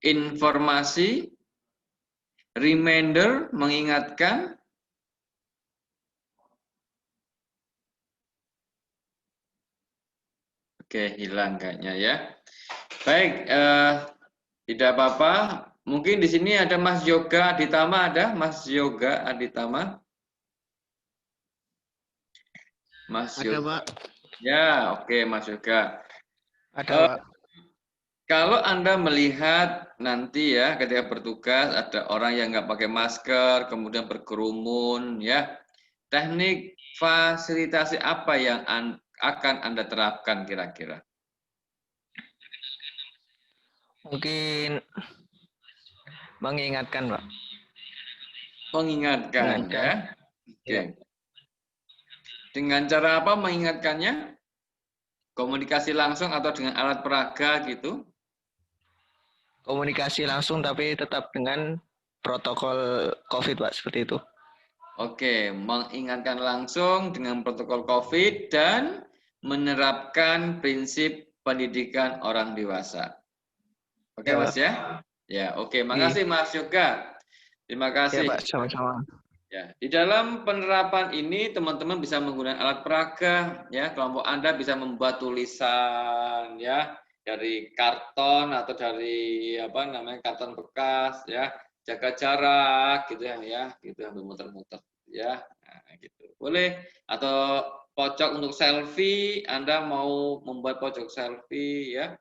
informasi, reminder, mengingatkan. Oke, hilang kayaknya ya. Baik, tidak apa-apa. Mungkin di sini ada Mas Yoga Aditama, ada Mas Yoga Aditama. Mas
Ada,
Yoga.
Pak.
Ya, oke Mas Yoga.
Ada, Pak.
Kalau Anda melihat nanti ya ketika bertugas ada orang yang nggak pakai masker, kemudian berkerumun, ya, teknik fasilitasi apa yang akan Anda terapkan kira-kira?
Mungkin mengingatkan, Pak.
Mengingatkan, ya. Oke. Dengan cara apa mengingatkannya? Komunikasi langsung atau dengan alat peraga gitu?
Komunikasi langsung tapi tetap dengan protokol COVID, Pak, seperti itu.
Oke, mengingatkan langsung dengan protokol COVID dan menerapkan prinsip pendidikan orang dewasa. Oke,
Ya,
Mas
Pak.
ya? Ya, oke. Makasih Mas Yoga. Terima kasih.
Ya, Pak, sama-sama.
Ya, di dalam penerapan ini teman-teman bisa menggunakan alat peraga, ya. Kelompok Anda bisa membuat tulisan, ya, dari karton atau dari apa namanya karton bekas, ya. Jaga jarak, gitu ya, gitu sambil muter-muter, ya, nah, gitu. Boleh. Atau pojok untuk selfie, Anda mau membuat pojok selfie, ya.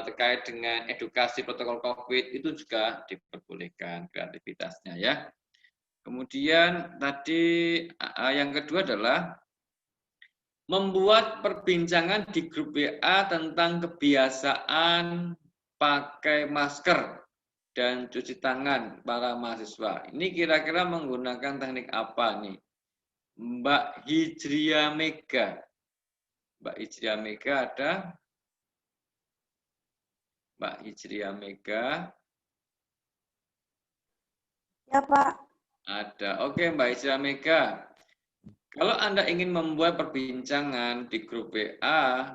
Terkait dengan edukasi protokol COVID itu juga diperbolehkan kreativitasnya, ya. Kemudian tadi yang kedua adalah membuat perbincangan di grup WA tentang kebiasaan pakai masker dan cuci tangan para mahasiswa. Ini kira-kira menggunakan teknik apa nih? Mbak Hijriya Mega. Mbak Hijriya Mega ada? Mbak Hijriya Mega.
Ya, Pak.
Ada. Oke, Mbak Hijriya Mega. Kalau Anda ingin membuat perbincangan di grup WA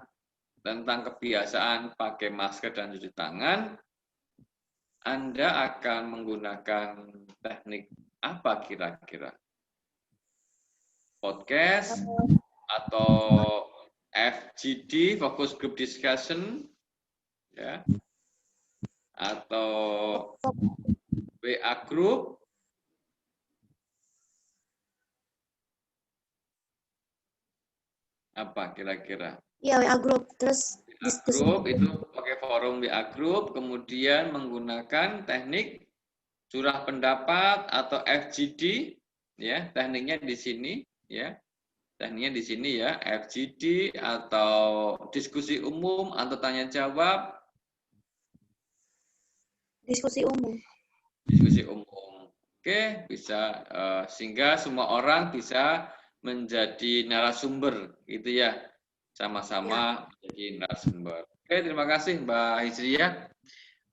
tentang kebiasaan pakai masker dan cuci tangan, Anda akan menggunakan teknik apa kira-kira? Podcast atau FGD, Focus Group Discussion, ya, atau WA Group, apa kira-kira?
Iya, WA Group. Terus diskusi.
Group itu pakai forum WA Group, kemudian menggunakan teknik curah pendapat atau FGD, ya, tekniknya di sini, ya. Tekniknya di sini ya, FGD atau diskusi umum atau tanya jawab.
Diskusi umum.
Diskusi umum. Oke, bisa sehingga semua orang bisa menjadi narasumber gitu ya. Sama-sama menjadi narasumber. Oke, terima kasih Mbak Hijriya.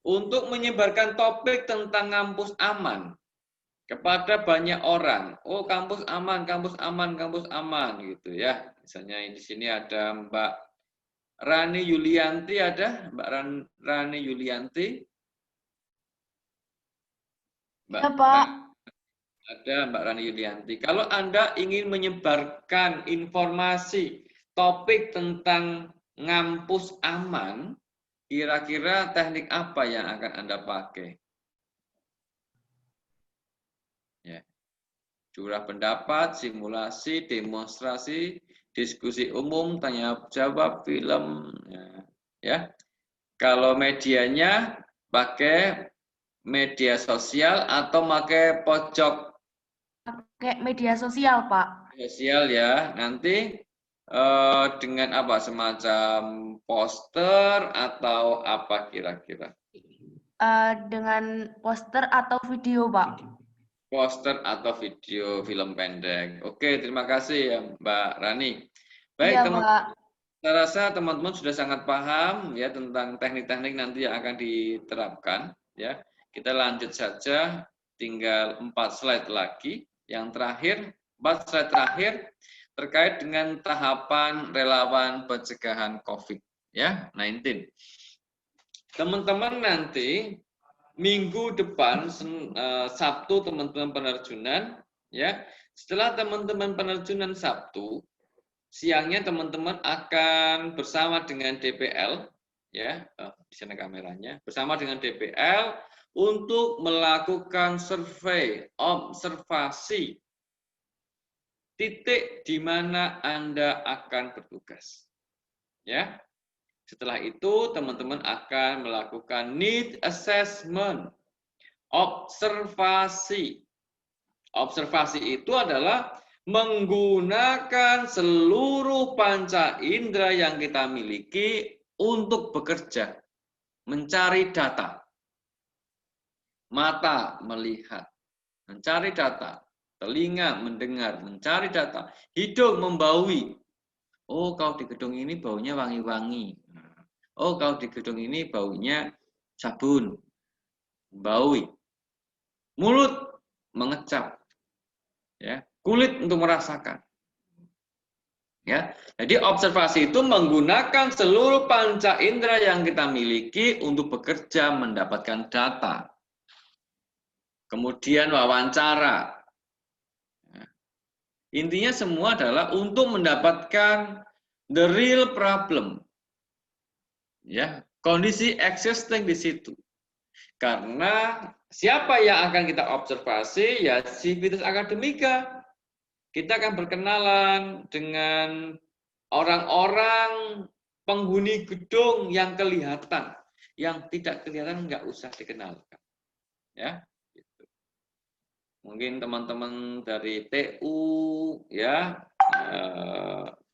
Untuk menyebarkan topik tentang kampus aman kepada banyak orang. Oh, kampus aman, kampus aman, kampus aman gitu ya. Misalnya di sini ada Mbak Rani Yulianti, ada Mbak Rani Yulianti. Mbak,
Ya, Pak.
ada Mbak Rani Yulianti. Kalau Anda ingin menyebarkan informasi topik tentang ngampus aman, kira-kira teknik apa yang akan Anda pakai? Ya. Curah pendapat, simulasi, demonstrasi, diskusi umum, tanya jawab, film, ya. Kalau medianya pakai media sosial atau pakai pojok
Pakai media sosial, Pak.
sosial ya. Nanti dengan apa? Semacam poster atau apa kira-kira?
Dengan poster atau video, Pak.
Poster atau video film pendek. Oke, terima kasih ya Mbak Rani. Baik,
Iya,
teman.
Pak.
Saya rasa teman-teman sudah sangat paham ya tentang teknik-teknik nanti yang akan diterapkan. Ya, kita lanjut saja. Tinggal 4 slide lagi. Yang terakhir Slide terakhir terkait dengan tahapan relawan pencegahan COVID-19. Teman-teman nanti minggu depan Sabtu teman-teman penerjunan, ya. Setelah teman-teman penerjunan Sabtu, siangnya teman-teman akan bersama dengan DPL, ya, di sana kameranya, bersama dengan DPL untuk melakukan survei, observasi titik di mana Anda akan bertugas. Ya. Setelah itu teman-teman akan melakukan need assessment, observasi. Observasi itu adalah menggunakan seluruh panca indera yang kita miliki untuk bekerja, mencari data. Mata melihat, mencari data. Telinga mendengar, mencari data. Hidung membaui. Oh, kalau di gedung ini baunya wangi-wangi. Oh, kalau di gedung ini baunya sabun. Baui. Mulut mengecap. Ya, kulit untuk merasakan. Ya, jadi observasi itu menggunakan seluruh panca indera yang kita miliki untuk bekerja mendapatkan data. Kemudian wawancara. Intinya semua adalah untuk mendapatkan the real problem. Ya, kondisi existing di situ. Karena siapa yang akan kita observasi? Ya, sivitas akademika. Kita akan berkenalan dengan orang-orang penghuni gedung yang kelihatan, yang tidak kelihatan nggak usah dikenalkan. Ya, gitu. Mungkin teman-teman dari TU, ya,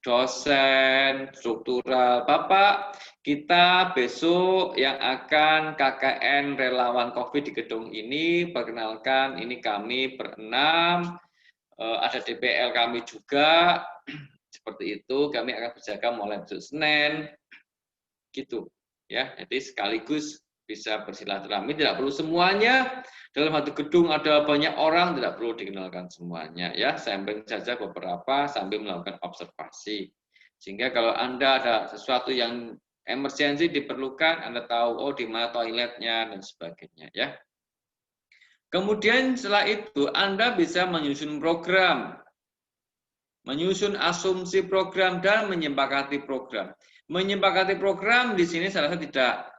dosen, struktural. Bapak, kita besok yang akan KKN relawan COVID di gedung ini, perkenalkan, ini kami berenam, ada DPL kami juga, seperti itu, kami akan berjaga mulai besok Senin, gitu. Ya, jadi sekaligus bisa bersilaturahmi, tidak perlu semuanya, dalam satu gedung ada banyak orang, tidak perlu dikenalkan semuanya, ya, sampling saja beberapa sambil melakukan observasi. Sehingga kalau Anda ada sesuatu yang emergensi diperlukan, Anda tahu, oh di mana toiletnya, dan sebagainya, ya. Kemudian setelah itu, Anda bisa menyusun program, menyusun asumsi program, dan menyepakati program. Menyepakati program di sini saya rasa tidak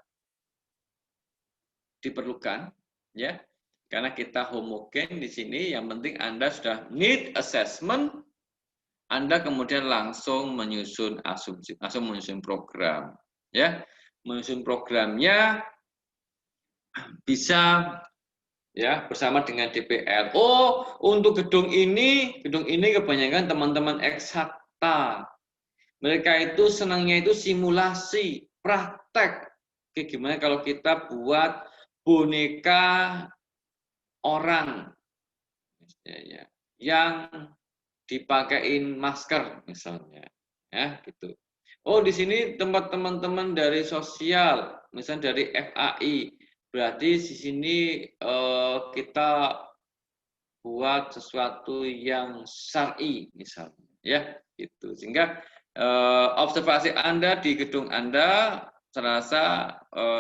diperlukan, ya, karena kita homogen di sini. Yang penting Anda sudah need assessment, Anda kemudian langsung menyusun asumsi, langsung menyusun program, ya, menyusun programnya bisa, ya, bersama dengan DPL. Oh, untuk gedung ini kebanyakan teman-teman eksakta. Mereka itu senangnya itu simulasi, praktek. Oke, gimana kalau kita buat boneka orang, ya, yang dipakein masker misalnya, ya, gitu. Oh, di sini tempat teman-teman dari sosial, misalnya dari FAI, berarti di sini kita buat sesuatu yang syar'i misalnya, ya, gitu. Sehingga observasi Anda di gedung Anda serasa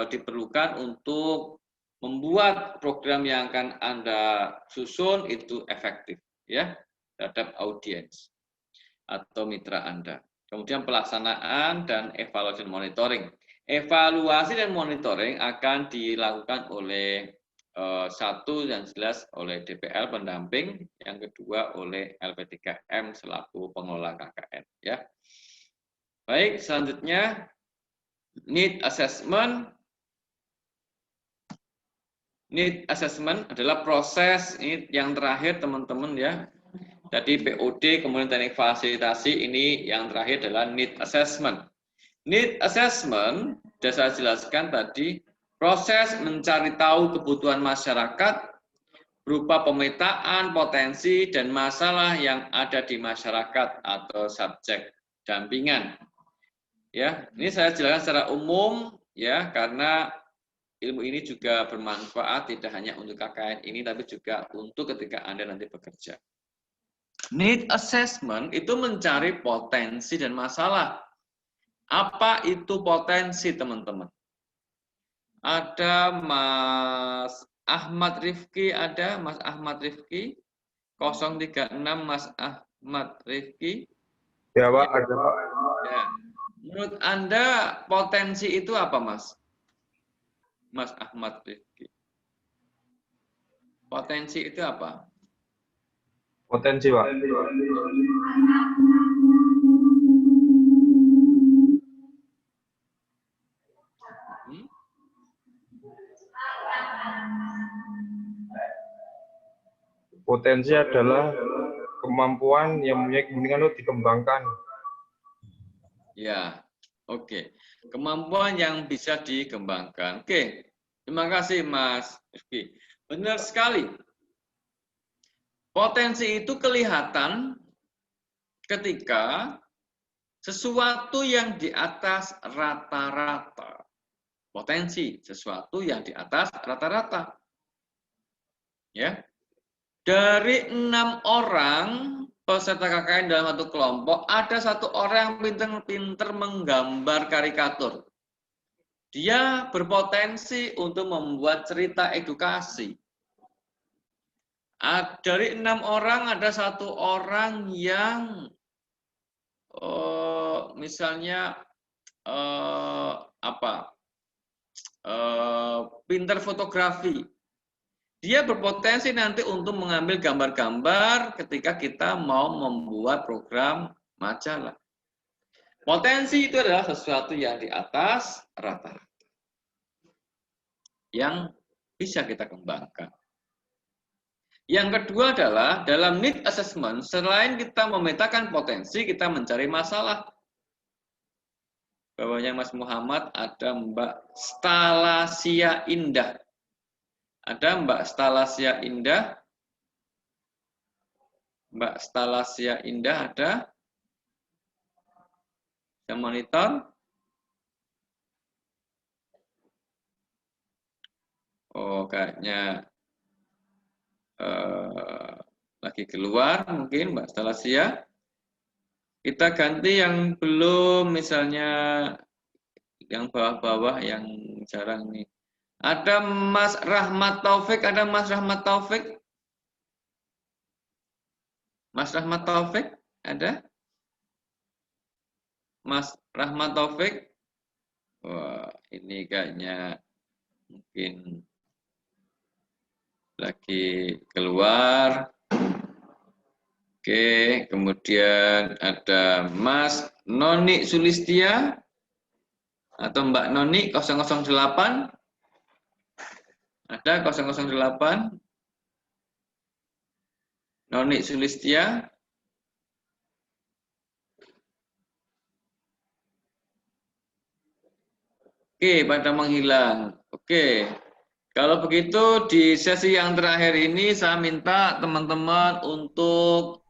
diperlukan untuk membuat program yang akan Anda susun itu efektif, ya, terhadap audiens atau mitra Anda. Kemudian pelaksanaan dan evaluasi dan monitoring. Evaluasi dan monitoring akan dilakukan oleh satu yang jelas oleh DPL pendamping, yang kedua oleh LP3M selaku pengelola KKN, ya. Baik, selanjutnya need assessment. Need assessment adalah proses ini yang terakhir teman-teman, ya. Tadi POD, kemudian teknik fasilitasi, ini yang terakhir adalah need assessment. Need assessment, sudah saya jelaskan tadi, proses mencari tahu kebutuhan masyarakat berupa pemetaan potensi dan masalah yang ada di masyarakat atau subjek dampingan. Ya, ini saya jelaskan secara umum, ya, karena ilmu ini juga bermanfaat tidak hanya untuk KKN ini, tapi juga untuk ketika Anda nanti bekerja. Need assessment itu mencari potensi dan masalah. Apa itu potensi, teman-teman? Ada Mas Ahmad Rifki, ada Mas Ahmad Rifki 036 Mas Ahmad Rifki.
Ya Pak, ada Pak.
Ya. Menurut Anda potensi itu apa, Mas? Mas Ahmad Rifki. Potensi itu apa?
Potensi Pak. Potensi adalah kemampuan yang mempunyai kemungkinan untuk dikembangkan.
Ya, oke. Kemampuan yang bisa dikembangkan. Oke, terima kasih Mas Rifki. Benar sekali. Potensi itu kelihatan ketika sesuatu yang di atas rata-rata. Potensi, sesuatu yang di atas rata-rata. Ya. Dari 6 orang peserta KKN dalam satu kelompok, ada 1 orang yang pinter menggambar karikatur. Dia berpotensi untuk membuat cerita edukasi. Dari 6 orang, ada 1 orang yang misalnya pinter fotografi. Dia berpotensi nanti untuk mengambil gambar-gambar ketika kita mau membuat program majalah. Potensi itu adalah sesuatu yang di atas rata-rata. Yang bisa kita kembangkan. Yang kedua adalah dalam need assessment, selain kita memetakan potensi, kita mencari masalah. Bawahnya Mas Muhammad ada Mbak Stalasia Indah. Ada Mbak Stalasia Indah. Mbak Stalasia Indah ada. Bisa monitor. Oh, kayaknya lagi keluar mungkin Mbak Stalasia. Kita ganti yang belum, misalnya yang bawah-bawah yang jarang nih. Ada Mas Rahmat Taufik, ada Mas Rahmat Taufik? Mas Rahmat Taufik, ada? Mas Rahmat Taufik? Wah, ini kayaknya mungkin lagi keluar. Oke, kemudian ada Mas Noni Sulistia atau Mbak Noni 008. Ada 008. Noni Sulistia. Oke, pada menghilang. Oke. Kalau begitu di sesi yang terakhir ini saya minta teman-teman untuk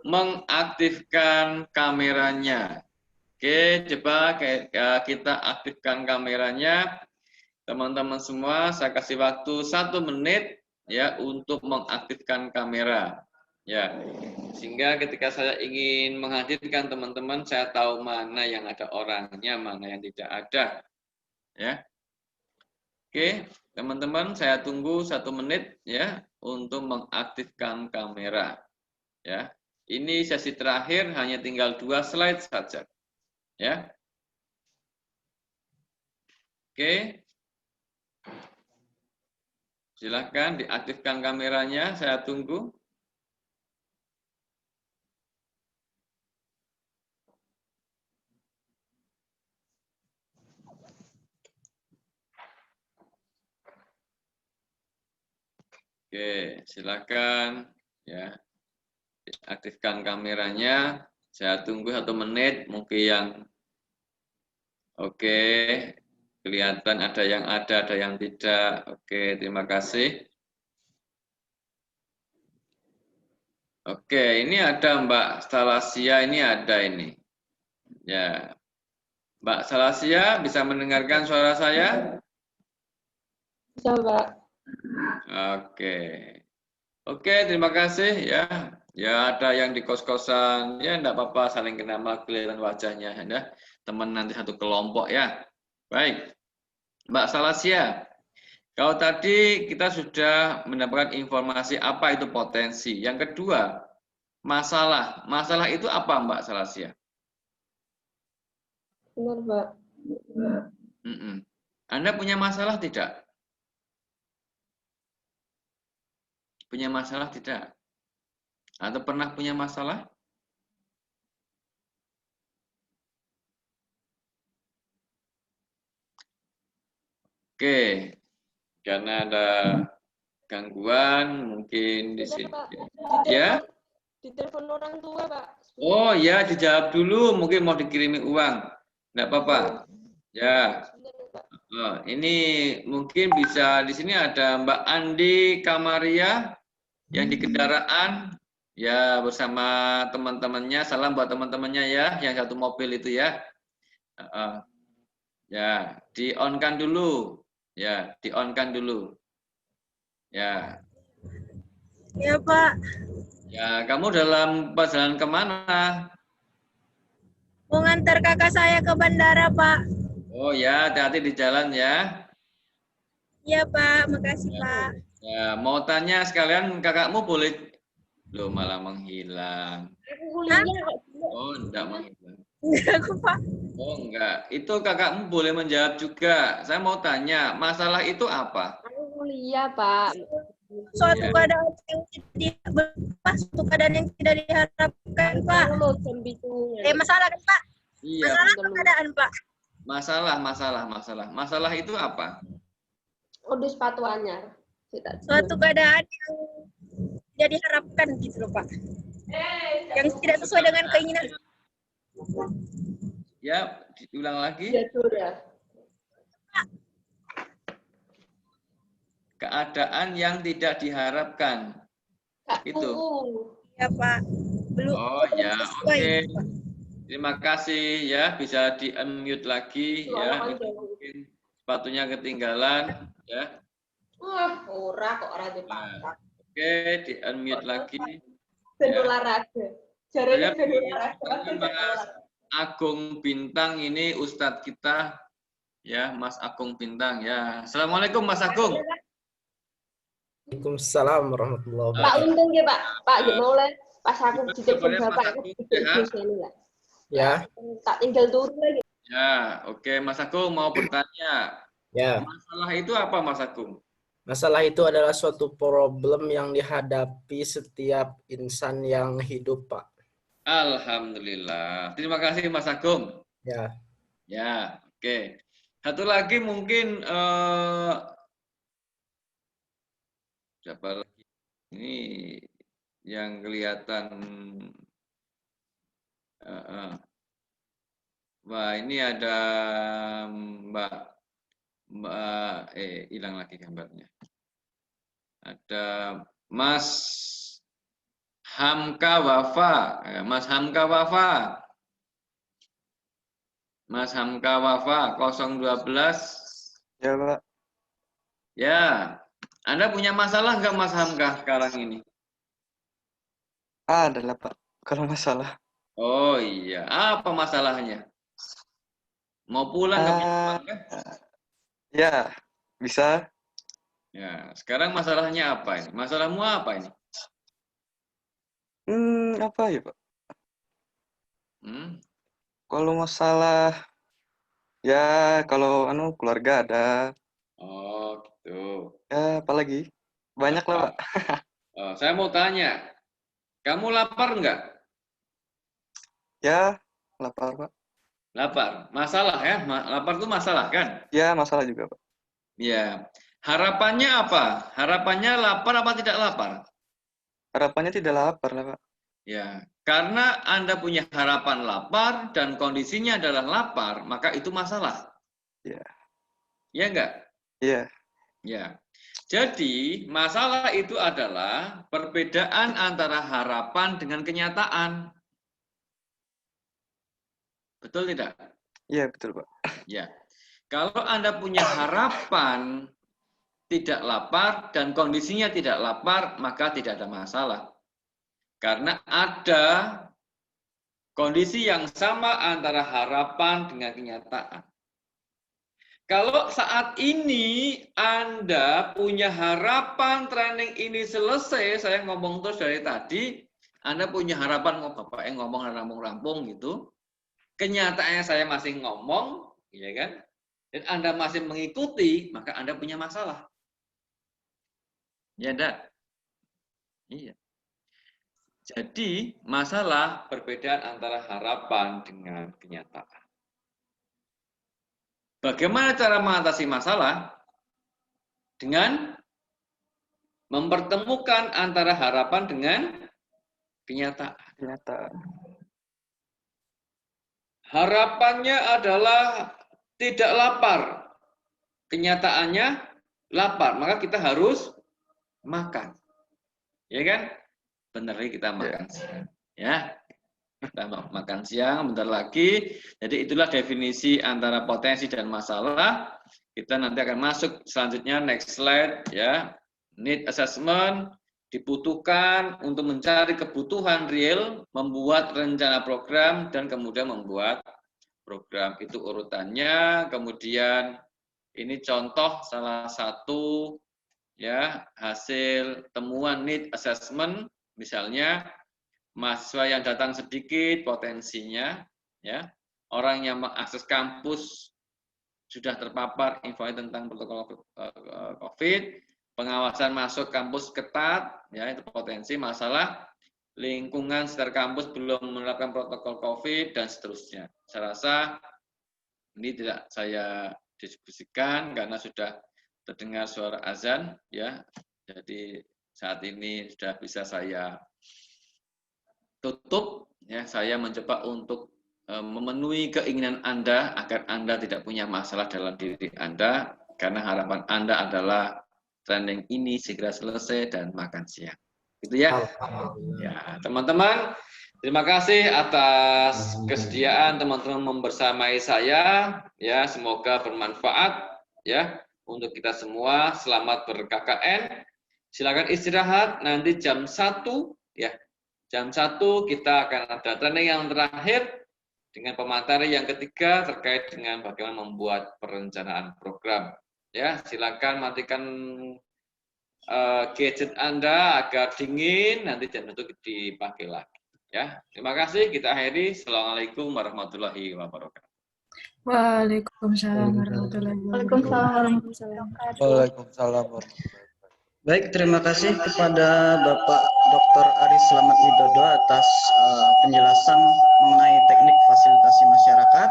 mengaktifkan kameranya. Oke, coba kita aktifkan kameranya. Teman-teman semua, saya kasih waktu 1 menit ya untuk mengaktifkan kamera. Ya, sehingga ketika saya ingin menghadirkan teman-teman, saya tahu mana yang ada orangnya, mana yang tidak ada. Ya. Oke, teman-teman, saya tunggu 1 menit ya untuk mengaktifkan kamera. Ya. Ini sesi terakhir, hanya tinggal 2 slide saja. Ya. Oke. Silakan diaktifkan kameranya, saya tunggu. Oke, silakan ya. Diaktifkan kameranya. Saya tunggu 1 menit, mungkin yang oke. Kelihatan ada yang tidak. Oke, terima kasih. Oke, ini ada Mbak Stalasia, ini ada ini. Ya. Mbak Stalasia, bisa mendengarkan suara saya?
Bisa, Pak.
Oke. Oke, terima kasih ya. Ya, ada yang di kos-kosan, ya enggak apa-apa, saling kenal, kelihatan wajahnya, ya. Teman nanti satu kelompok ya. Baik, Mbak Salasia, kalau tadi kita sudah mendapatkan informasi apa itu potensi. Yang kedua, masalah. Masalah itu apa, Mbak Salasia?
Benar, Pak.
Anda punya masalah tidak? Punya masalah tidak? Atau pernah punya masalah? Oke, karena ada gangguan mungkin di sini. Ya?
Ditelepon orang tua, Pak.
Oh ya, dijawab dulu. Mungkin mau dikirimi uang. Enggak apa-apa. Ya. Oh, ini mungkin bisa di sini ada Mbak Andi Kamaria yang di kendaraan ya bersama teman-temannya. Salam buat teman-temannya ya, yang satu mobil itu ya. Ya, di-on-kan dulu. Ya, di-on-kan dulu. Ya.
Ya, Pak.
Ya, kamu dalam perjalanan kemana?
Mau ngantar kakak saya ke bandara, Pak.
Oh ya, hati-hati di jalan ya.
Iya, Pak. Makasih, Pak.
Ya, mau tanya sekalian kakakmu boleh. Loh, malah menghilang.
Aku kuliah kok.
Oh, enggak menghilang.
Enggak, aku, Pak.
Oh, enggak. Itu kakakmu boleh menjawab juga. Saya mau tanya, masalah itu apa?
Aku kuliah, Pak.
Suatu keadaan yang tidak suatu keadaan yang tidak diharapkan, Pak. Masalah kan, Pak?
Iya.
Masalah keadaan, Pak.
Masalah itu apa?
Udah sepatu anyar.
Suatu keadaan yang tidak diharapkan gitu loh, Pak. Yang tidak sesuai dengan keinginan.
Ya, diulang lagi.
Ya, sudah.
Keadaan yang tidak diharapkan. Itu.
Ya, Pak. Belum.
Oh, ya, oke. Terima kasih ya, bisa di-unmute lagi ya. Mungkin sepatunya ketinggalan ya.
Wah, ora kok ora dipakai.
Oke, di-unmute lagi.
Ben olahraga. Jarane ben olahraga.
Mas Agung Bintang ini Ustadz kita ya, Mas Agung Bintang ya. Assalamualaikum Mas Agung.
Waalaikumsalam warahmatullahi wabarakatuh.
Pak untung ya, Pak. Pak mau le pas aku ditelepon bapak aku ini lah.
Ya.
Tak tinggal turun lagi.
Ya, oke Mas Agung mau bertanya.
Ya.
Masalah itu apa Mas Agung?
Masalah itu adalah suatu problem yang dihadapi setiap insan yang hidup, Pak.
Alhamdulillah. Terima kasih Mas Agung.
Ya.
Ya, oke. Satu lagi mungkin siapa lagi? Ini yang kelihatan wah, ini ada Mbak hilang lagi gambarnya. Ada Mas Hamka Wafa. Mas Hamka Wafa. Mas Hamka Wafa 012.
Ya, Pak.
Ya. Anda punya masalah nggak Mas Hamka sekarang ini?
Adalah, Pak. Kalau masalah.
Oh iya. Apa masalahnya? Mau pulang ke Minang, kan?
Ya, bisa.
Ya, sekarang masalahnya apa ini? Masalahmu apa ini?
Apa ya, Pak? Kalau masalah, ya kalau keluarga ada.
Oh, gitu.
Ya, apalagi? Banyak lah, Pak.
Oh, saya mau tanya, kamu lapar nggak?
Ya, lapar, Pak.
Lapar. Masalah ya? Lapar itu masalah kan?
Ya, masalah juga, Pak.
Ya. Harapannya apa? Harapannya lapar apa tidak lapar?
Harapannya tidak lapar lah, Pak.
Ya, karena Anda punya harapan lapar dan kondisinya adalah lapar, maka itu masalah.
Ya.
Ya enggak?
Iya.
Ya. Jadi, masalah itu adalah perbedaan antara harapan dengan kenyataan. Betul tidak?
Iya, betul, Pak.
Ya. Kalau Anda punya harapan tidak lapar dan kondisinya tidak lapar, maka tidak ada masalah. Karena ada kondisi yang sama antara harapan dengan kenyataan. Kalau saat ini Anda punya harapan training ini selesai, saya ngomong terus dari tadi, Anda punya harapan, Bapak yang ngomong rampung-rampung gitu, kenyataannya saya masih ngomong, ya kan? Dan Anda masih mengikuti, maka Anda punya masalah. Ya enggak? Iya. Jadi, masalah perbedaan antara harapan dengan kenyataan. Bagaimana cara mengatasi masalah? Dengan mempertemukan antara harapan dengan kenyataan. Harapannya adalah tidak lapar. Kenyataannya lapar. Maka kita harus makan. Ya kan? Benar kita makan siang. Ya. Kita makan siang bentar lagi. Jadi itulah definisi antara potensi dan masalah. Kita nanti akan masuk selanjutnya next slide ya. Need assessment dibutuhkan untuk mencari kebutuhan real, membuat rencana program dan kemudian membuat program. Itu urutannya. Kemudian ini contoh salah satu ya hasil temuan need assessment, misalnya mahasiswa yang datang sedikit potensinya, ya orang yang mengakses kampus sudah terpapar info tentang protokol COVID, pengawasan masuk kampus ketat, ya itu potensi masalah, lingkungan sekitar kampus belum menerapkan protokol COVID dan seterusnya. Saya rasa ini tidak saya diskusikan karena sudah terdengar suara azan, ya. Jadi saat ini sudah bisa saya tutup, ya. Saya mencoba untuk memenuhi keinginan Anda agar Anda tidak punya masalah dalam diri Anda, karena harapan Anda adalah training ini segera selesai dan makan siang. Gitu ya. Ya, teman-teman, terima kasih atas kesediaan teman-teman membersamai saya, ya. Semoga bermanfaat, ya, untuk kita semua. Selamat ber-KKN. Silakan istirahat, nanti jam 1, ya. Jam 1 kita akan ada training yang terakhir dengan pemateri yang ketiga terkait dengan bagaimana membuat perencanaan program. Ya, silakan matikan gadget Anda agar dingin, nanti jam 1 dipakai lagi. Ya, terima kasih. Kita akhiri. Assalamualaikum warahmatullahi wabarakatuh.
Waalaikumsalam warahmatullahi wabarakatuh.
Waalaikumsalam. Baik, terima kasih kepada Bapak Dr. Aris Slamet Widodo atas penjelasan mengenai teknik fasilitasi masyarakat.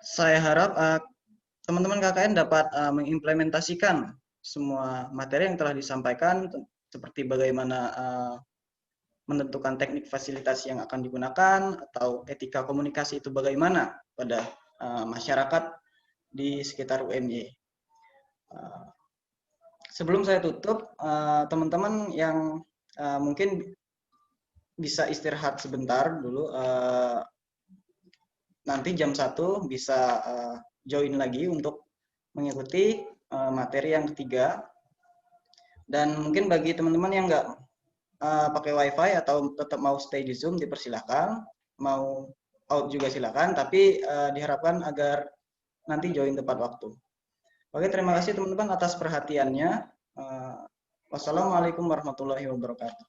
Saya harap teman-teman KKN dapat mengimplementasikan semua materi yang telah disampaikan, seperti bagaimana menentukan teknik fasilitasi yang akan digunakan, atau etika komunikasi itu bagaimana pada masyarakat di sekitar UMY. Sebelum saya tutup, teman-teman yang mungkin bisa istirahat sebentar dulu, nanti jam 1 bisa join lagi untuk mengikuti materi yang ketiga. Dan mungkin bagi teman-teman yang nggak pakai wifi atau tetap mau stay di Zoom, dipersilahkan. Mau out juga silakan, tapi diharapkan agar nanti join tepat waktu. Oke, terima kasih teman-teman atas perhatiannya. Wassalamualaikum warahmatullahi wabarakatuh.